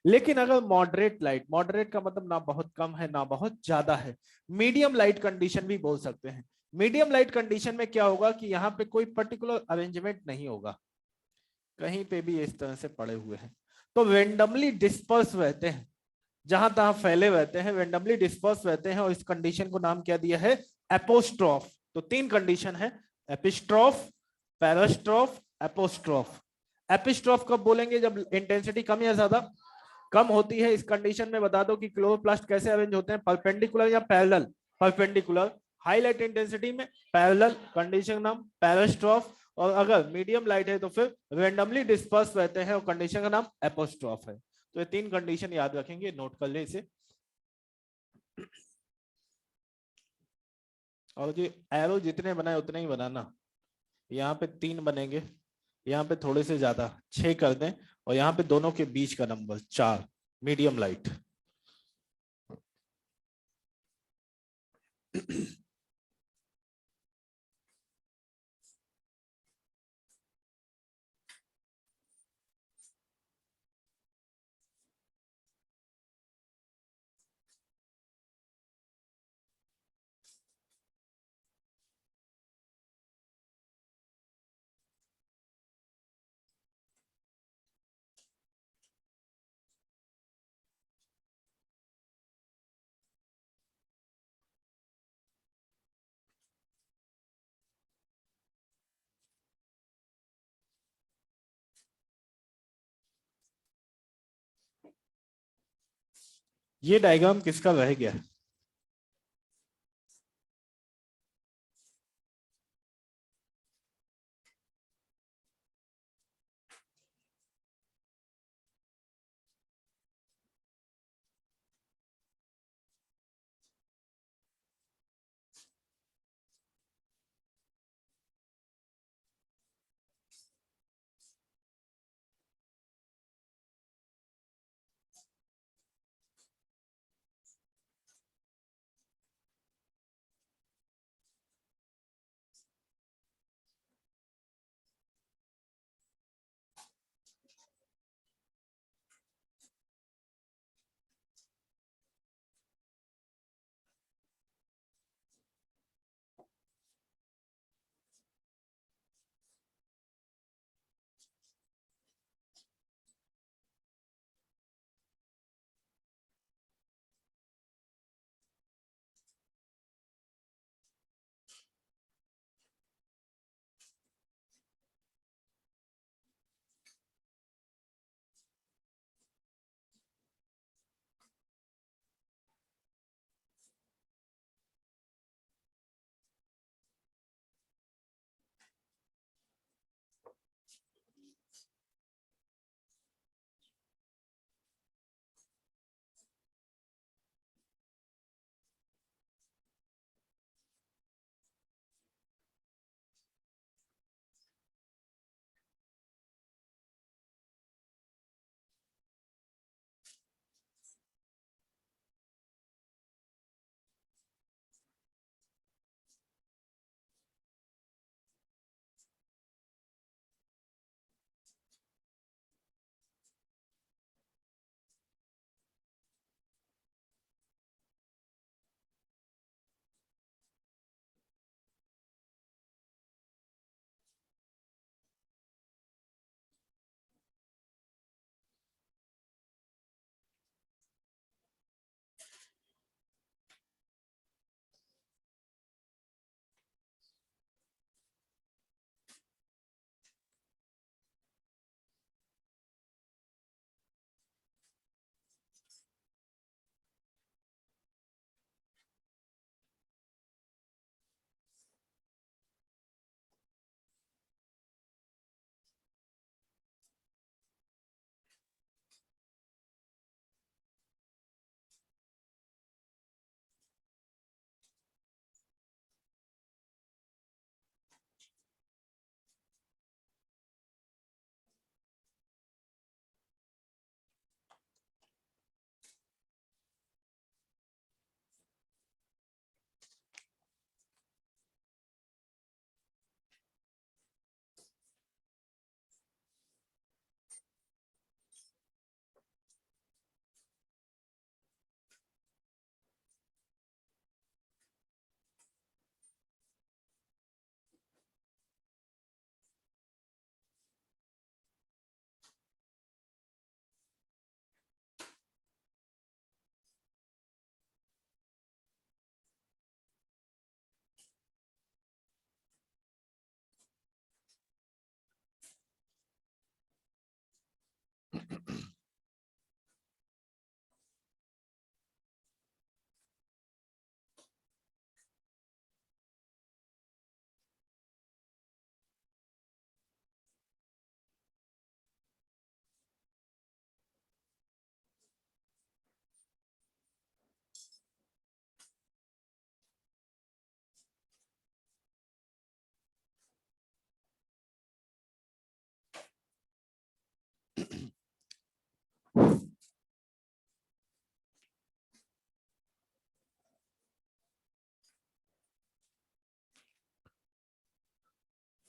लेकिन अगर मॉडरेट लाइट, मॉडरेट का मतलब ना बहुत कम है ना बहुत ज्यादा है, मीडियम लाइट कंडीशन भी बोल सकते हैं। मीडियम लाइट कंडीशन में क्या होगा कि यहाँ पे कोई पर्टिकुलर अरेंजमेंट नहीं होगा, कहीं पे भी इस तरह से पड़े हुए हैं, तो रेंडमली डिस्पर्स रहते हैं, जहां तहां फैले रहते हैं, रेंडमली डिस्पर्स रहते हैं, और इस कंडीशन को नाम क्या दिया है, एपोस्ट्रॉफ। तो तीन कंडीशन है, एपिस्ट्रॉफ, पैरास्ट्रॉफ, एपोस्ट्रॉफ। एपिस्ट्रॉफ कब बोलेंगे, जब इंटेंसिटी कम या ज्यादा, कम होती है। इस कंडीशन में बता दो कि क्लोरोप्लास्ट कैसे अरेंज होते हैं, परपेंडिकुलर या parallel, perpendicular. High light intensity में पैरेलल, कंडीशन नाम पैरास्ट्रॉफ, और अगर मीडियम लाइट है तो फिर रेंडमली डिस्पर्स रहते हैं और कंडीशन का नाम एपोस्ट्रॉफ है। तो ये तीन कंडीशन याद रखेंगे, नोट कर ले इसे। और जो एरो जितने बनाए उतने ही बनाना, यहाँ पे 3 बनेंगे, यहाँ पे थोड़े से ज्यादा 6 कर दें, और यहाँ पे दोनों के बीच का नंबर 4, मीडियम लाइट। ये डायग्राम किसका रह गया,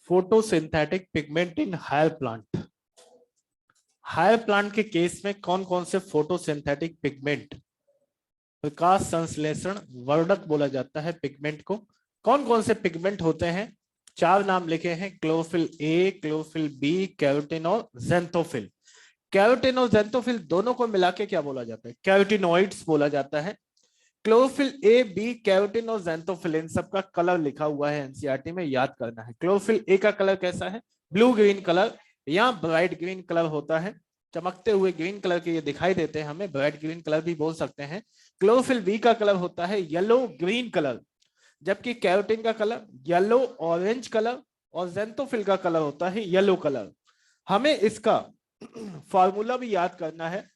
photosynthetic pigment in higher plant. Higher plant के केस में कौन कौन से फोटोसिंथेटिक पिगमेंट, प्रकाश संश्लेषण वर्धक बोला जाता है पिगमेंट को, कौन कौन से पिगमेंट होते हैं? चार नाम लिखे हैं, chlorophyll A, chlorophyll B, carotene और ज़ैंथोफिल। कैरोटीन और ज़ैंथोफिल दोनों को मिला के क्या बोला जाता है? कैरोटीनॉइड्स बोला जाता है। क्लोरोफिल ए, बी, कैरोटीन और ज़ैंथोफिल, इन सब का कलर लिखा हुआ है एनसीईआरटी में, याद करना है। क्लोरोफिल ए का कलर कैसा है? ब्लू ग्रीन कलर या ब्राइट ग्रीन कलर होता है, चमकते हुए ग्रीन कलर के ये दिखाई देते हैं हमें, ब्राइट ग्रीन कलर भी बोल सकते हैं। क्लोरोफिल बी का कलर होता है येलो ग्रीन कलर, जबकि कैरोटीन का कलर येलो ऑरेंज कलर और ज़ैंथोफिल का कलर होता है येलो कलर। हमें इसका फार्मूला भी याद करना है,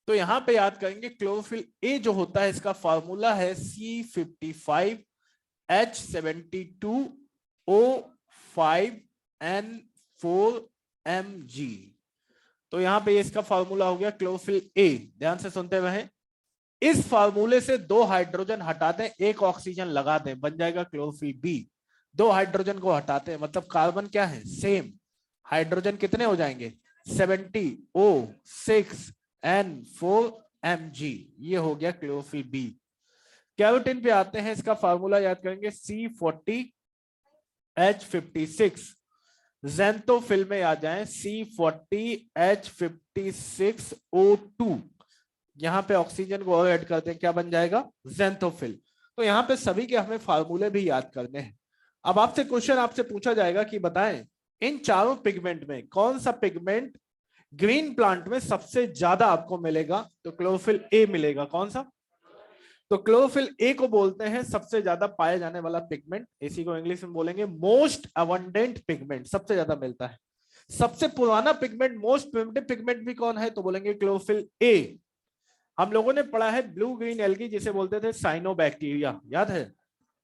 तो यहां पे याद करेंगे क्लोरोफिल ए जो होता है इसका फार्मूला है C55H72O5N4Mg। तो यहां पे इसका फार्मूला हो गया क्लोरोफिल ए, ध्यान से सुनते रहे। इस फार्मूले से दो हाइड्रोजन हटा दें, एक ऑक्सीजन लगा दें, बन जाएगा क्लोरोफिल बी। दो हाइड्रोजन को हटाते हैं मतलब कार्बन क्या है? सेम। हाइड्रोजन कितने हो जाएंगे? 70O6N4Mg, ये हो गया क्लोरोफिल बी। कैरोटीन पे आते हैं, इसका फार्मूला याद करेंगे C40H56। ज़ैंथोफिल में आ जाएं C40H56O2, यहां पे ऑक्सीजन को और ऐड करते हैं, क्या बन जाएगा? ज़ैंथोफिल। तो यहां पे सभी के हमें फार्मूले भी याद करने हैं। अब आपसे क्वेश्चन आपसे पूछा जाएगा कि बताएं इन चारों पिगमेंट में कौन सा पिगमेंट ग्रीन प्लांट में सबसे ज्यादा आपको मिलेगा? तो क्लोरोफिल ए मिलेगा। कौन सा? तो क्लोरोफिल ए को बोलते हैं सबसे ज्यादा पाया जाने वाला पिगमेंट, इसी को इंग्लिश में बोलेंगे मोस्ट अबंडेंट पिगमेंट, सबसे ज्यादा मिलता है। सबसे पुराना पिगमेंट, मोस्ट प्रिमिटिव पिगमेंट भी कौन है? तो बोलेंगे क्लोरोफिल ए। हम लोगों ने पढ़ा है ब्लू ग्रीन एल्गी जिसे बोलते थे साइनोबैक्टीरिया, याद है?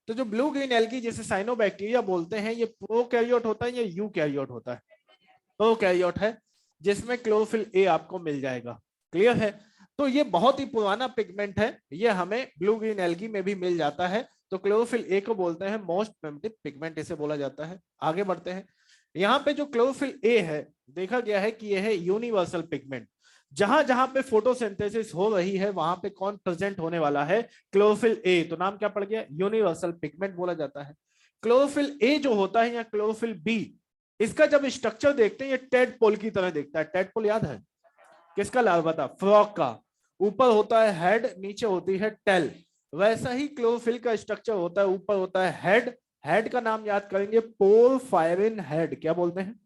तो जो ब्लू ग्रीन एल्गी जिसे साइनोबैक्टीरिया बोलते हैं, ये प्रोकैरियोट होता है या यूकैरियोट होता है? प्रोकैरियोट है, जिसमें क्लोरोफिल ए आपको मिल जाएगा। क्लियर है? तो ये बहुत ही पुराना पिगमेंट है, ये हमें ब्लू ग्रीन एल्गी में भी मिल जाता है। तो क्लोरोफिल ए को बोलते हैं मोस्ट प्रिमिटिव पिगमेंट, इसे बोला जाता है। आगे बढ़ते हैं। यहाँ पे जो क्लोरोफिल ए है, देखा गया है कि यह है यूनिवर्सल पिगमेंट। जहां जहां पे फोटोसिंथेसिस हो रही है वहां पे कौन प्रेजेंट होने वाला है? Chlorophyll A. तो नाम क्या पड़ गया? यूनिवर्सल पिगमेंट बोला जाता है। क्लोरोफिल ए जो होता है या क्लोरोफिल बी, इसका जब स्ट्रक्चर देखते हैं ये टेडपोल की तरह दिखता है। टेडपोल याद है? किसका लार्वा था? फ्रॉग का। ऊपर होता है हेड, नीचे होती है टेल। वैसा ही क्लोरोफिल का स्ट्रक्चर होता है, ऊपर होता है हेड, हेड का नाम याद करेंगे पोरफायरिन हेड, क्या बोलते हैं?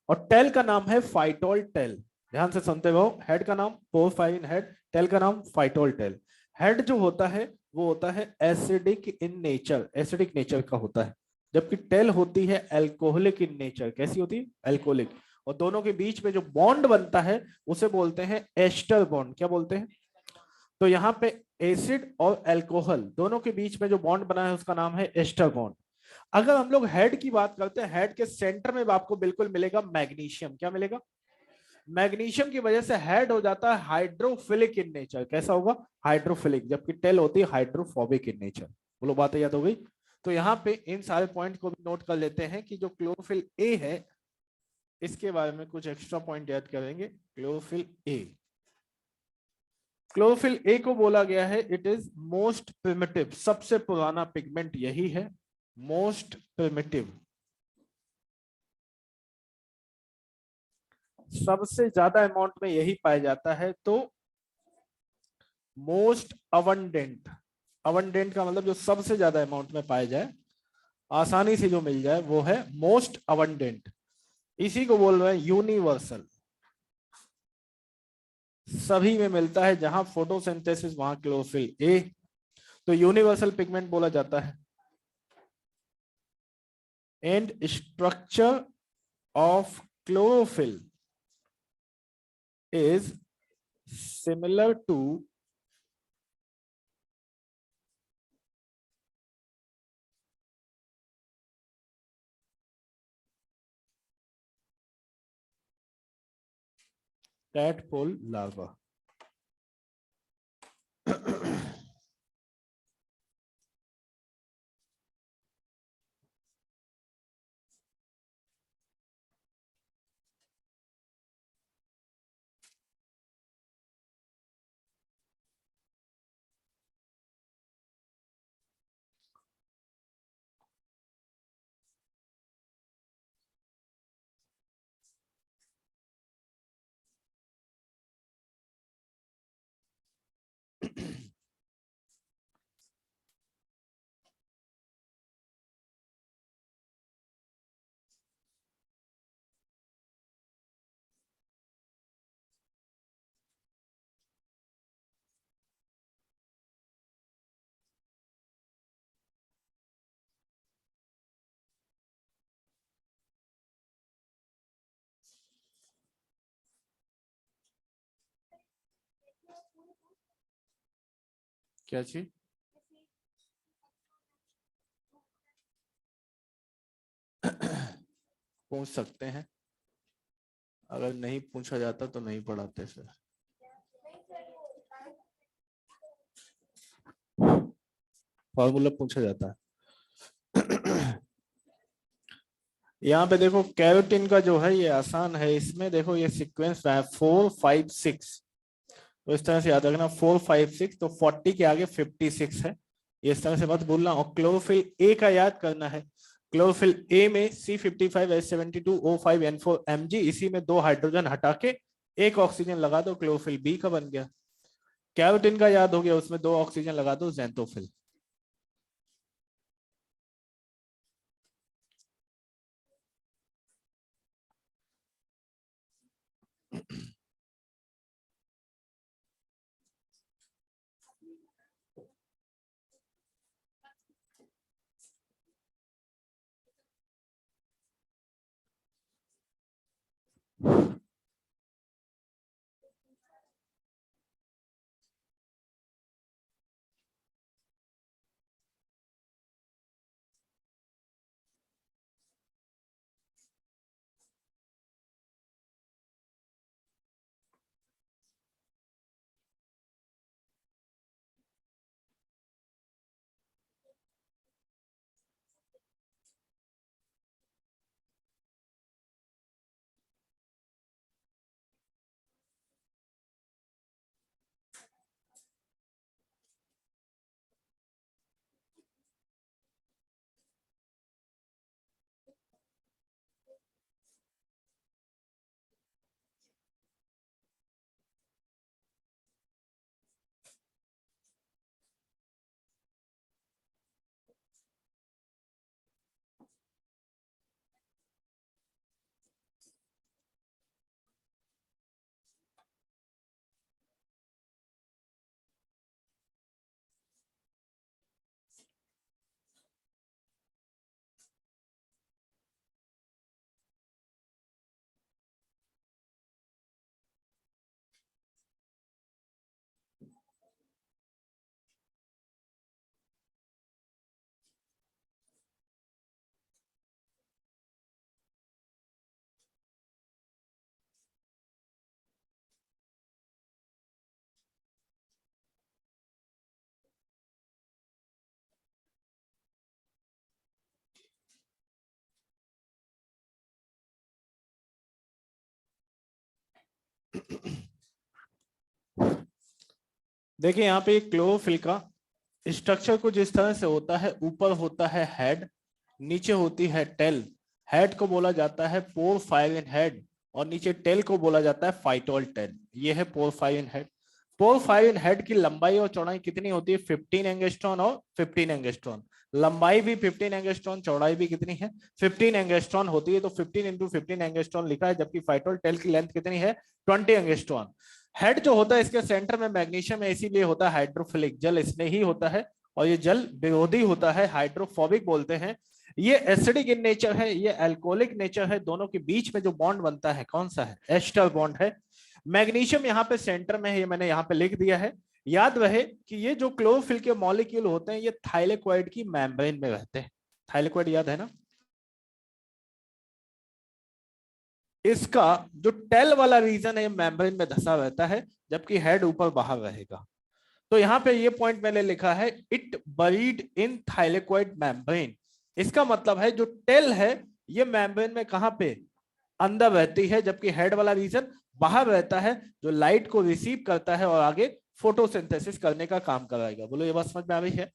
और टेल का नाम है फाइटोल टेल। ध्यान से सुनते रहो, हेड का नाम पोरफायरिन हेड, टेल का नाम फाइटोल टेल। हेड जो होता है वो होता है acidic in nature, acidic nature का होता है, जबकि टेल होती है एल्कोहलिक इन नेचर। कैसी होती है? एल्कोहलिक। और दोनों के बीच में जो बॉन्ड बनता है उसे बोलते हैं एस्टर बॉन्ड। क्या बोलते हैं? तो यहाँ पे एसिड और अल्कोहल दोनों के बीच में जो बॉन्ड बना है उसका नाम है एस्टर बॉन्ड। अगर हम लोग हेड की बात करते हैं, हेड के सेंटर में आपको बिल्कुल मिलेगा मैग्नीशियम। क्या मिलेगा? मैग्नीशियम की वजह से हेड हो जाता है हाइड्रोफिलिक इन नेचर। कैसा होगा? हाइड्रोफिलिक। जबकि टेल होती है हाइड्रोफोबिक इन नेचर। बोलो, बात याद हो गई? तो यहाँ पे इन सारे पॉइंट को भी नोट कर लेते हैं कि जो क्लोरोफिल ए है इसके बारे में कुछ एक्स्ट्रा पॉइंट याद करेंगे। क्लोरोफिल ए, क्लोरोफिल ए को बोला गया है इट इज मोस्ट प्रिमिटिव, सबसे पुराना पिगमेंट यही है, मोस्ट प्रिमिटिव, सबसे ज्यादा अमाउंट में यही पाया जाता है। तो मोस्ट अबंडेंट, अबंडेंट का मतलब जो सबसे ज्यादा अमाउंट में पाया जाए, आसानी से जो मिल जाए, वो है मोस्ट अबंडेंट। इसी को बोल रहे हैं यूनिवर्सल, सभी में मिलता है, जहां फोटोसिंथेसिस वहां क्लोरोफिल ए। तो यूनिवर्सल पिगमेंट बोला जाता है। And structure of chlorophyll is similar to tadpole larva। क्या चीज? पूछ सकते हैं, अगर नहीं पूछा जाता तो नहीं पढ़ाते सर। फॉर्मूला पूछा जाता है। यहाँ पे देखो कैरोटीन का जो है ये आसान है, इसमें देखो ये सीक्वेंस है 4 5 6, तो इस तरह से याद रखना 4 5 6, तो 40 के आगे 56 है, ये इस तरह से मत भूलना। और क्लोरोफिल ए का याद करना है, क्लोरोफिल ए में C55H72O5N4Mg, इसी में 2 हाइड्रोजन हटा के 1 ऑक्सीजन लगा दो, क्लोरोफिल बी का बन गया। कैरोटीन का याद हो गया, उसमें 2 ऑक्सीजन लगा दो, ज़ैंथोफिल। देखिए यहाँ पे क्लोरोफिल का स्ट्रक्चर कुछ इस तरह से होता है, ऊपर होता है हेड, नीचे होती है टेल। हेड को बोला जाता है पोरफायरिन हेड, और नीचे टेल को बोला जाता है फाइटोल टेल। ये है पोरफायरिन हेड। पोरफायरिन हेड की लंबाई और चौड़ाई कितनी होती है? 15 एंगस्ट्रॉन और 15 एंगस्ट्रॉन। लंबाई भी 15 एंगस्ट्रॉन, चौड़ाई भी कितनी है? 15 एंगस्ट्रॉन होती है, तो 15 इंटू 15 एंगस्ट्रॉन लिखा है, जबकि फाइटोल टेल की लेंथ कितनी है? 20 एंगस्ट्रॉन। हेड जो होता है इसके सेंटर में मैग्नीशियम है, इसीलिए होता है हाइड्रोफिलिक, जल स्नेही होता है, और ये जल विरोधी होता है, हाइड्रोफोबिक बोलते हैं। ये एसिडिक इन नेचर है, ये अल्कोहलिक नेचर है। दोनों के बीच में जो बॉन्ड बनता है कौन सा है? एस्टर बॉन्ड है। मैग्नीशियम यहाँ पे सेंटर में है, ये मैंने यहाँ पे लिख दिया है। याद रहे कि ये जो क्लोरोफिल के मॉलिक्यूल होते हैं ये थाइलेक्वाइड की मेम्ब्रेन में रहते हैं। थाइलेक्वाइड याद है ना? इसका जो टेल वाला रीजन है मेम्ब्रेन में धसा रहता है, जबकि हेड ऊपर बाहर रहेगा। तो यहाँ पे ये पॉइंट मैंने लिखा है, it buried in thylakoid membrane. इसका मतलब है जो टेल है ये मेम्ब्रेन में कहां पे? अंदर रहती है, जबकि हेड वाला रीजन बाहर रहता है, जो लाइट को रिसीव करता है और आगे फोटोसिंथेसिस करने का काम कराएगा। बोलो ये बात समझ में आ रही है?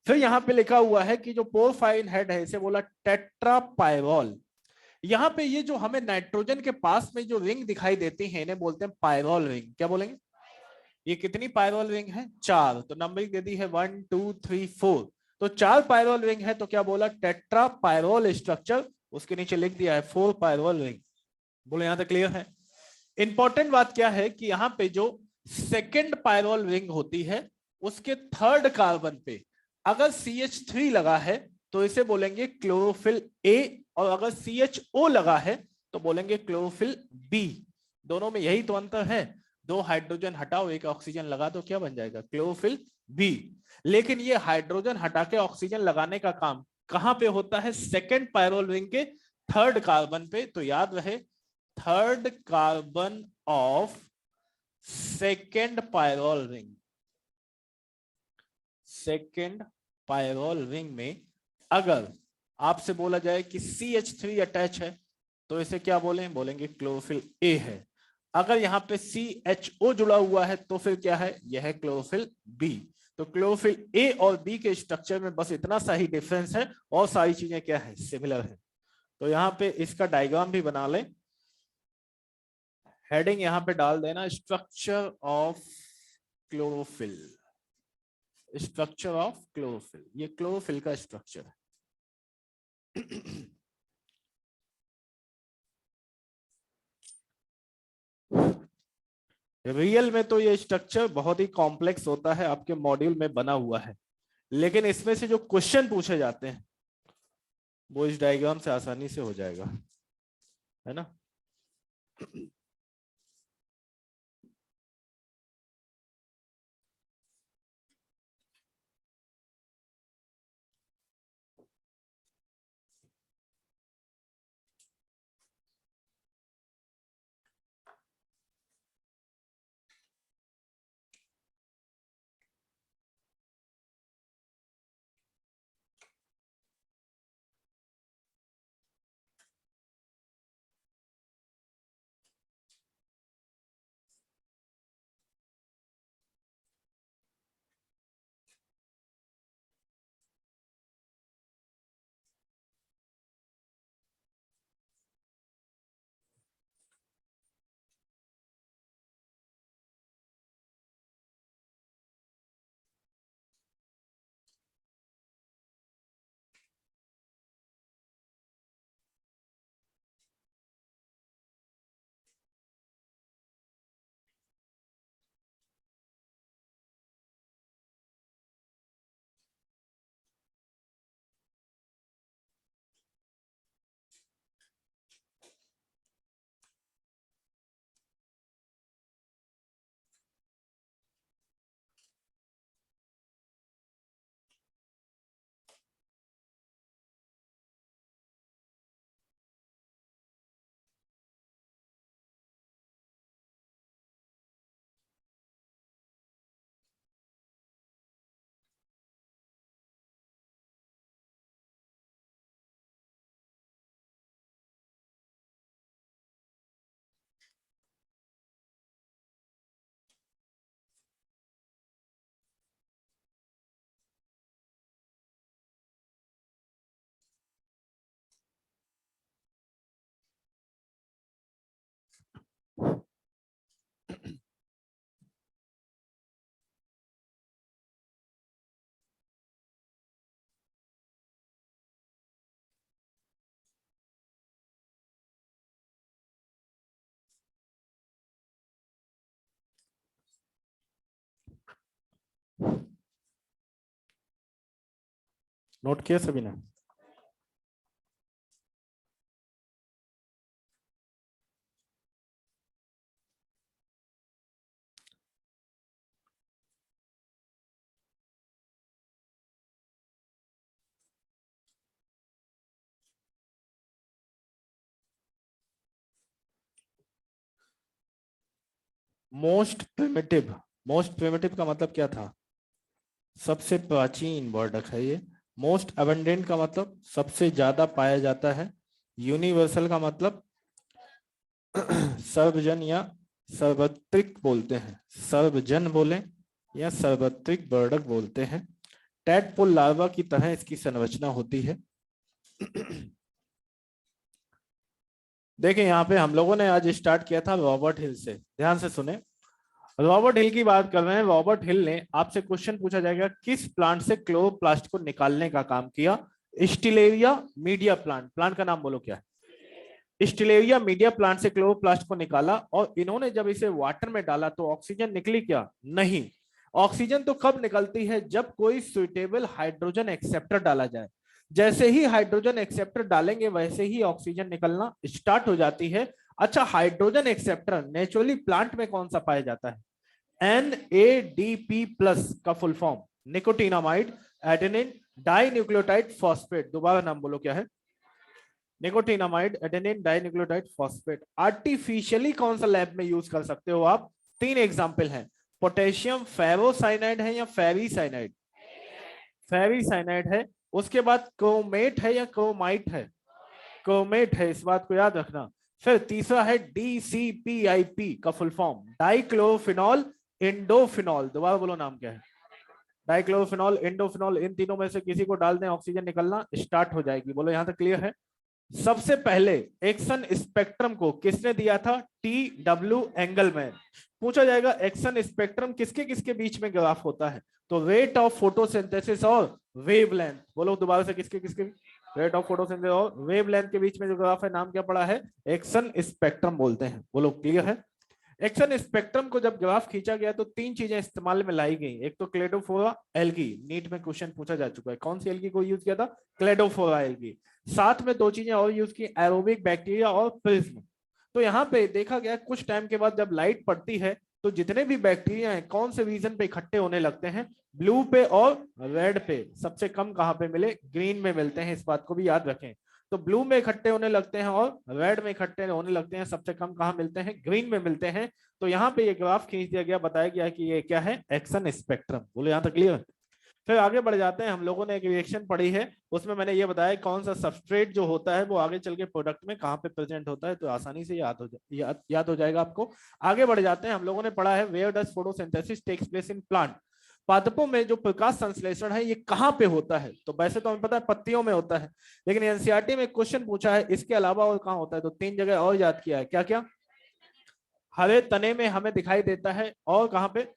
फिर यहाँ पे लिखा हुआ है कि जो पोरफायरिन हेड है इसे बोला टेट्रापायरोल। यहाँ पे ये जो हमें नाइट्रोजन के पास में जो रिंग दिखाई देती है इन्हें बोलते हैं पायरोल रिंग। क्या बोलेंगे? ये कितनी पायरोल रिंग है? 4। तो नंबरिंग दे दी है 1 2 3 4, तो 4 पायरोल रिंग है, तो क्या बोला? Tetra pyrrole structure. उसके नीचे लिख दिया है 4 पायरोल रिंग। बोलो यहां तक क्लियर है? इंपॉर्टेंट बात क्या है कि यहाँ पे जो सेकेंड पायरोल रिंग होती है उसके थर्ड कार्बन पे अगर CH3 लगा है तो इसे बोलेंगे क्लोरोफिल ए, और अगर CHO लगा है तो बोलेंगे क्लोरोफिल बी। दोनों में यही तो अंतर है, 2 हाइड्रोजन हटाओ 1 ऑक्सीजन लगा दो, क्या बन जाएगा? Chlorophyll B. लेकिन ये हाइड्रोजन हटा के ऑक्सीजन लगाने का काम कहां पे होता है? सेकेंड पायरोल रिंग के थर्ड कार्बन पे। तो याद रहे, third carbon of second pyrrole ring, second pyrrole ring में अगर आपसे बोला जाए कि CH3 अटैच है तो इसे क्या बोलेंगे क्लोरोफिल ए है। अगर यहाँ पे CHO जुड़ा हुआ है तो फिर क्या है? यह है क्लोरोफिल बी। तो क्लोरोफिल ए और बी के स्ट्रक्चर में बस इतना सा ही डिफरेंस है और सारी चीजें क्या है? सिमिलर है। तो यहाँ पे इसका डायग्राम भी बना लें, हेडिंग यहाँ पे डाल देना, structure of chlorophyll. Structure of chlorophyll, ये क्लोरोफिल का स्ट्रक्चर है। रियल में तो ये स्ट्रक्चर बहुत ही कॉम्प्लेक्स होता है, आपके मॉड्यूल में बना हुआ है, लेकिन इसमें से जो क्वेश्चन पूछे जाते हैं वो इस डायग्राम से आसानी से हो जाएगा, है ना। नोट किया सभी ने? मोस्ट प्रिमिटिव का मतलब क्या था? सबसे प्राचीन वर्डक है ये। मोस्ट अबंडेंट का मतलब सबसे ज्यादा पाया जाता है। यूनिवर्सल का मतलब सर्वजन या सर्वत्रिक बोलते हैं, सर्वजन बोले या सर्वत्रिक वर्डक बोलते हैं। टैडपोल लार्वा की तरह इसकी संरचना होती है। देखिए यहाँ पे हम लोगों ने आज स्टार्ट किया था रॉबर्ट हिल से, ध्यान से सुने। रॉबर्ट हिल की बात कर रहे हैं। रॉबर्ट हिल ने आपसे क्वेश्चन पूछा जाएगा किस प्लांट से क्लोरोप्लास्ट को निकालने का काम किया? स्टिलेरिया मीडिया प्लांट। प्लांट का नाम बोलो क्या है? स्टिलेरिया मीडिया प्लांट से क्लोरोप्लास्ट को निकाला। और इन्होंने जब इसे वाटर में डाला तो ऑक्सीजन निकली क्या? नहीं। ऑक्सीजन तो कब निकलती है? जब कोई सुइटेबल हाइड्रोजन एक्सेप्टर डाला जाए। जैसे ही हाइड्रोजन एक्सेप्टर डालेंगे वैसे ही ऑक्सीजन निकलना स्टार्ट हो जाती है। अच्छा, हाइड्रोजन एक्सेप्टर नेचुरली प्लांट में कौन सा पाया जाता है? NADP+ का full form nicotinamide adenine dinucleotide phosphate. दोबारा नाम बोलो क्या है? Nicotinamide adenine dinucleotide phosphate. Artificially कौन सा लैब में यूज कर सकते हो आप? 3 एग्जांपल हैं। पोटेशियम फेरोसाइनाइड है या फेरीसाइनाइड? फेरीसाइनाइड है। उसके बाद क्रोमेट है या क्रोमाइट है? क्रोमेट है, इस बात को याद रखना। फिर तीसरा है DCPIP का फुल फॉर्म डाइक्लोरोफिनॉल इंडोफिनॉल। दोबारा बोलो नाम क्या है? डाइक्लोरोफिनॉल इंडोफिनॉल। इन तीनों में से किसी को डाल दें, ऑक्सीजन निकलना स्टार्ट हो जाएगी। बोलो यहां तक क्लियर है? सबसे पहले एक्शन स्पेक्ट्रम को किसने दिया था? TW Engelmann. पूछा जाएगा एक्शन स्पेक्ट्रम किसके किसके बीच में ग्राफ होता है? तो रेट ऑफ फोटोसिंथेसिस और वेवलेंथ। बोलो दोबारा से, किसके किसके? रेट ऑफ फोटोसिंथेसिस और वेवलेंथ के बीच में जो ग्राफ है, नाम क्या पड़ा है? एक्शन स्पेक्ट्रम बोलते हैं। बोलो क्लियर है? एक्शन स्पेक्ट्रम को जब ग्राफ खींचा गया तो 3 चीजें इस्तेमाल में लाई गई। एक तो क्लेडोफोरा एल्गी, नीट में क्वेश्चन पूछा जा चुका है, कौन सी एल्गी को यूज किया था? Cladophora algae. साथ में 2 चीजें और यूज की, एरोबिक बैक्टीरिया और प्रिज्म। तो यहाँ पे देखा गया कुछ टाइम के बाद जब लाइट पड़ती है तो जितने भी बैक्टीरिया हैं कौन से रीजन पे इकट्ठे होने लगते हैं? ब्लू पे और रेड पे। सबसे कम कहाँ पे मिले? ग्रीन में मिलते हैं, इस बात को भी याद रखें। तो ब्लू में इकट्ठे होने लगते हैं और रेड में इकट्ठे होने लगते हैं। सबसे कम कहाँ मिलते हैं? ग्रीन में मिलते हैं। तो यहाँ पे ये ग्राफ खींच दिया गया, बताया गया कि ये क्या है? Action spectrum. बोलो यहाँ तक क्लियर? फिर आगे बढ़ जाते हैं। हम लोगों ने एक रिएक्शन पढ़ी है, उसमें मैंने ये बताया कौन सा सबस्ट्रेट जो होता है वो आगे चल के प्रोडक्ट में कहाँ पे प्रेजेंट होता है, तो आसानी से याद हो जाएगा आपको। आगे बढ़ जाते हैं। हम लोगों ने पढ़ा है where does photosynthesis takes place in plant. पादपों में जो प्रकाश संश्लेषण है ये कहाँ पे होता है? तो वैसे तो हमें पता है पत्तियों में होता है, लेकिन एनसीईआरटी में क्वेश्चन पूछा है इसके अलावा और कहाँ होता है, तो 3 जगह और याद किया है। क्या क्या? हरे तने में हमें दिखाई देता है, और कहाँ पे?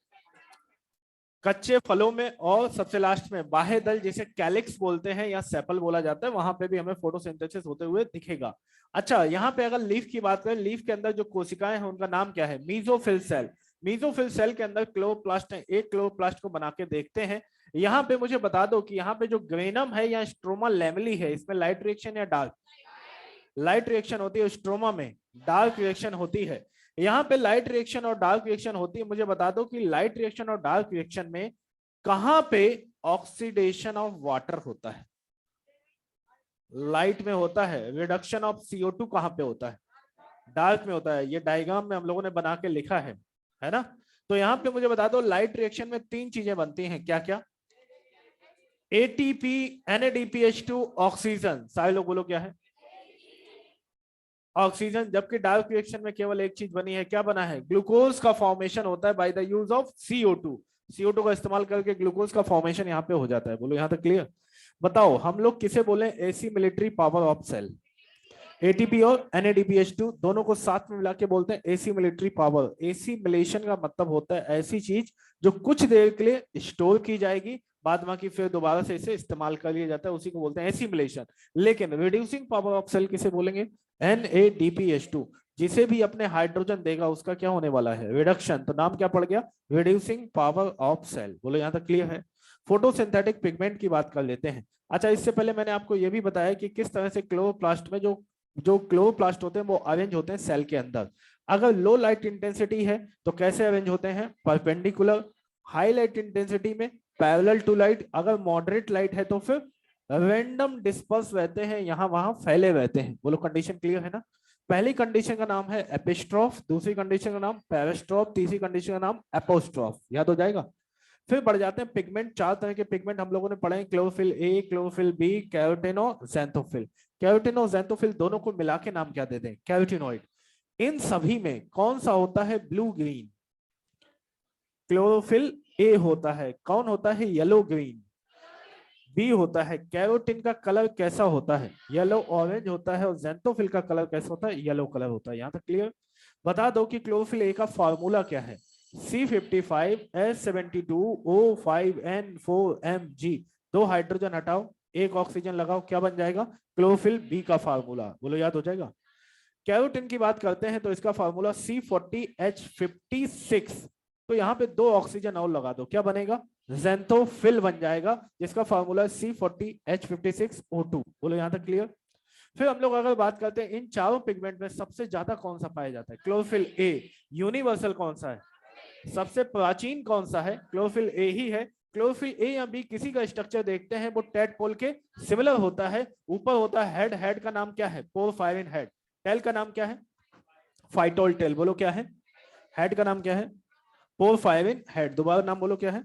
कच्चे फलों में, और सबसे लास्ट में बाह्य दल जिसे कैलिक्स बोलते हैं या सेपल बोला जाता है, वहां पे भी हमें फोटोसिंथेसिस होते हुए दिखेगा। अच्छा, यहाँ पे अगर लीफ की बात करें, लीफ के अंदर जो कोशिकाएं हैं उनका नाम क्या है? Mesophyll cell. मीजोफिल सेल के अंदर क्लोरोप्लास्ट है। एक क्लोरोप्लास्ट को बना के देखते हैं। यहाँ पे मुझे बता दो कि यहाँ पे जो ग्रेनम है या स्ट्रोमा लैमेली है, इसमें लाइट रिएक्शन या डार्क? लाइट रिएक्शन होती है। स्ट्रोमा में डार्क रिएक्शन होती है। यहाँ पे लाइट रिएक्शन और डार्क रिएक्शन होती है। मुझे बता दो कि लाइट रिएक्शन और डार्क रिएक्शन में कहां पे ऑक्सीडेशन ऑफ वाटर होता है? लाइट में होता है। रिडक्शन ऑफ CO2 कहां पे होता है? डार्क में होता है। ये डायग्राम में हम लोगों ने बना के लिखा है ना? तो यहाँ पे मुझे बता दो लाइट रिएक्शन में 3 चीजें बनती हैं, क्या क्या? ATP, NADPH2, oxygen. सारे लोग बोलो क्या है? ऑक्सीजन। जबकि डार्क रिएक्शन में केवल एक चीज बनी है, क्या बना है? ग्लूकोज का फॉर्मेशन होता है by the use of CO2। CO2 का इस्तेमाल करके ग्लूकोज का फॉर्मेशन यहाँ पे हो जाता है। बोलो यहाँ तक क्लियर? बताओ हम लोग किसे बोले assimilatory power of cell? ATP और NADPH2 दोनों को साथ में मिला के बोलते हैं एसी मिलिट्री पावर। एसिमिलेशन का मतलब होता है ऐसी चीज जो कुछ देर के लिए स्टोर की जाएगी, बाद बाकी फिर दोबारा से इसे इस्तेमाल कर लिया जाता है, उसी को बोलते हैं एसिमिलेशन। लेकिन रिड्यूसिंग पावर ऑफ सेल किसे बोलेंगे? NADPH2। जिसे भी अपने हाइड्रोजन देगा उसका क्या होने वाला है? रिडक्शन। तो नाम क्या पड़ गया? Reducing power of cell. बोलो यहाँ तक क्लियर है? फोटोसिंथेटिक पिगमेंट की बात कर लेते हैं। अच्छा, इससे पहले मैंने आपको यह भी बताया कि किस तरह से क्लोरोप्लास्ट में जो क्लोरोप्लास्ट होते हैं वो अरेंज होते हैं सेल के अंदर। अगर लो लाइट इंटेंसिटी है तो कैसे अरेंज होते हैं? परपेंडिकुलर। हाई लाइट इंटेंसिटी में पैरेलल टू लाइट। अगर मॉडरेट लाइट है तो फिर रैंडम डिस्पर्स रहते हैं, यहां वहां फैले रहते हैं। बोलो कंडीशन क्लियर है ना? पहली कंडीशन का नाम है एपिस्ट्रोफ, दूसरी कंडीशन का नाम पेरिस्ट्रोफ, तीसरी कंडीशन का नाम एपोस्ट्रोफ। याद हो जाएगा? फिर बढ़ जाते हैं पिगमेंट। 4 तरह के पिगमेंट हम लोगों ने पढ़े हैं, क्लोरोफिल ए, क्लोरोफिल बी, कैरोटिनोजेंथोफिल। कैरोटिनोजेंथोफिल दोनों को मिला के नाम क्या दे दें? कैरोटिनोइड। इन सभी में कौन सा होता है ब्लू ग्रीन? क्लोरोफिल ए होता है। कौन होता है येलो ग्रीन? बी होता है। कैरोटिन का कलर कैसा होता है? येलो ऑरेंज होता है। और जेंथोफिल का कलर कैसा होता है? येलो कलर होता है। यहां तक क्लियर? बता दो कि क्लोरोफिल ए का फॉर्मूला क्या है? C55H72O5N4Mg। 2 हाइड्रोजन हटाओ, 1 ऑक्सीजन लगाओ, क्या बन जाएगा? क्लोरोफिल बी का फार्मूला। बोलो याद हो जाएगा? कैरोटिन की बात करते हैं तो इसका फार्मूला C40H56। तो यहाँ पे 2 ऑक्सीजन और लगा दो, क्या बनेगा? जेंथोफिल बन जाएगा, जिसका फार्मूला C40H56O2। बोलो यहाँ तक क्लियर? फिर हम लोग अगर बात करते हैं इन चारों पिगमेंट में सबसे ज्यादा कौन सा पाया जाता है? Chlorophyll A. यूनिवर्सल कौन सा है? सबसे प्राचीन कौन सा है? क्लोरोफिल ए ही है। क्लोरोफिल ए या बी किसी का स्ट्रक्चर देखते हैं वो टेडपोल के सिमिलर होता है। ऊपर होता है हेड, हेड का नाम क्या है? Porphyrin head. टेल का नाम क्या है? Phytol tail. बोलो क्या है? हेड का नाम क्या है? Porphyrin head. दोबारा नाम बोलो क्या है?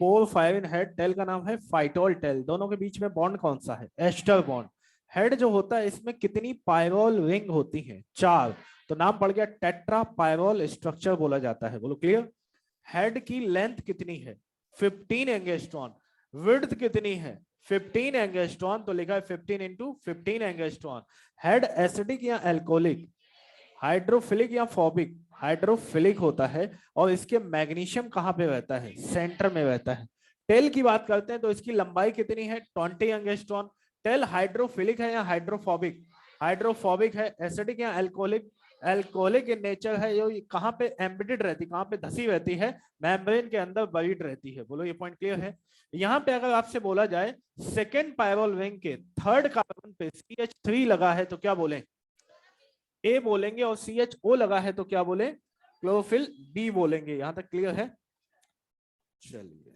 Porphyrin head. टेल का नाम है फाइटोल टेल। दोनों के बीच में बॉन्ड कौन सा है? Ester bond. हेड जो होता है इसमें कितनी पायरोल रिंग होती हैं? 4। तो नाम पड़ गया टेट्रा पायरोल स्ट्रक्चर बोला जाता है। बोलो क्लियर? हेड की लेंथ कितनी है? 15 एंगस्ट्रॉन। विड्थ कितनी है? 15 एंगस्ट्रॉन। तो लिखा है 15 इंटू 15 एंगस्ट्रॉन। हेड एसिडिक या एल्कोहलिक? हाइड्रोफिलिक या फोबिक? हाइड्रोफिलिक होता है। और इसके मैग्नीशियम कहां पे रहता है? सेंटर में रहता है। टेल की बात करते हैं तो इसकी लंबाई कितनी है? 20 एंगस्ट्रॉन। टेल हाइड्रोफिलिक है या हाइड्रोफोबिक? हाइड्रोफोबिक है। एसिडिक या एल्कोहलिक? एल्कोहलिक इन नेचर है। ये कहां पे एम्बेडेड रहती, कहां पे धसी रहती है? मेम्ब्रेन के अंदर बरीड रहती है। बोलो ये पॉइंट क्लियर है? यहां पे अगर आपसे बोला जाए सेकेंड पायरोल रिंग के थर्ड कार्बन पे CH3 लगा है तो क्या बोले? ए बोलेंगे। और CHO लगा है तो क्या बोले? क्लोरोफिल बी बोलेंगे। यहां तक क्लियर है? चलिए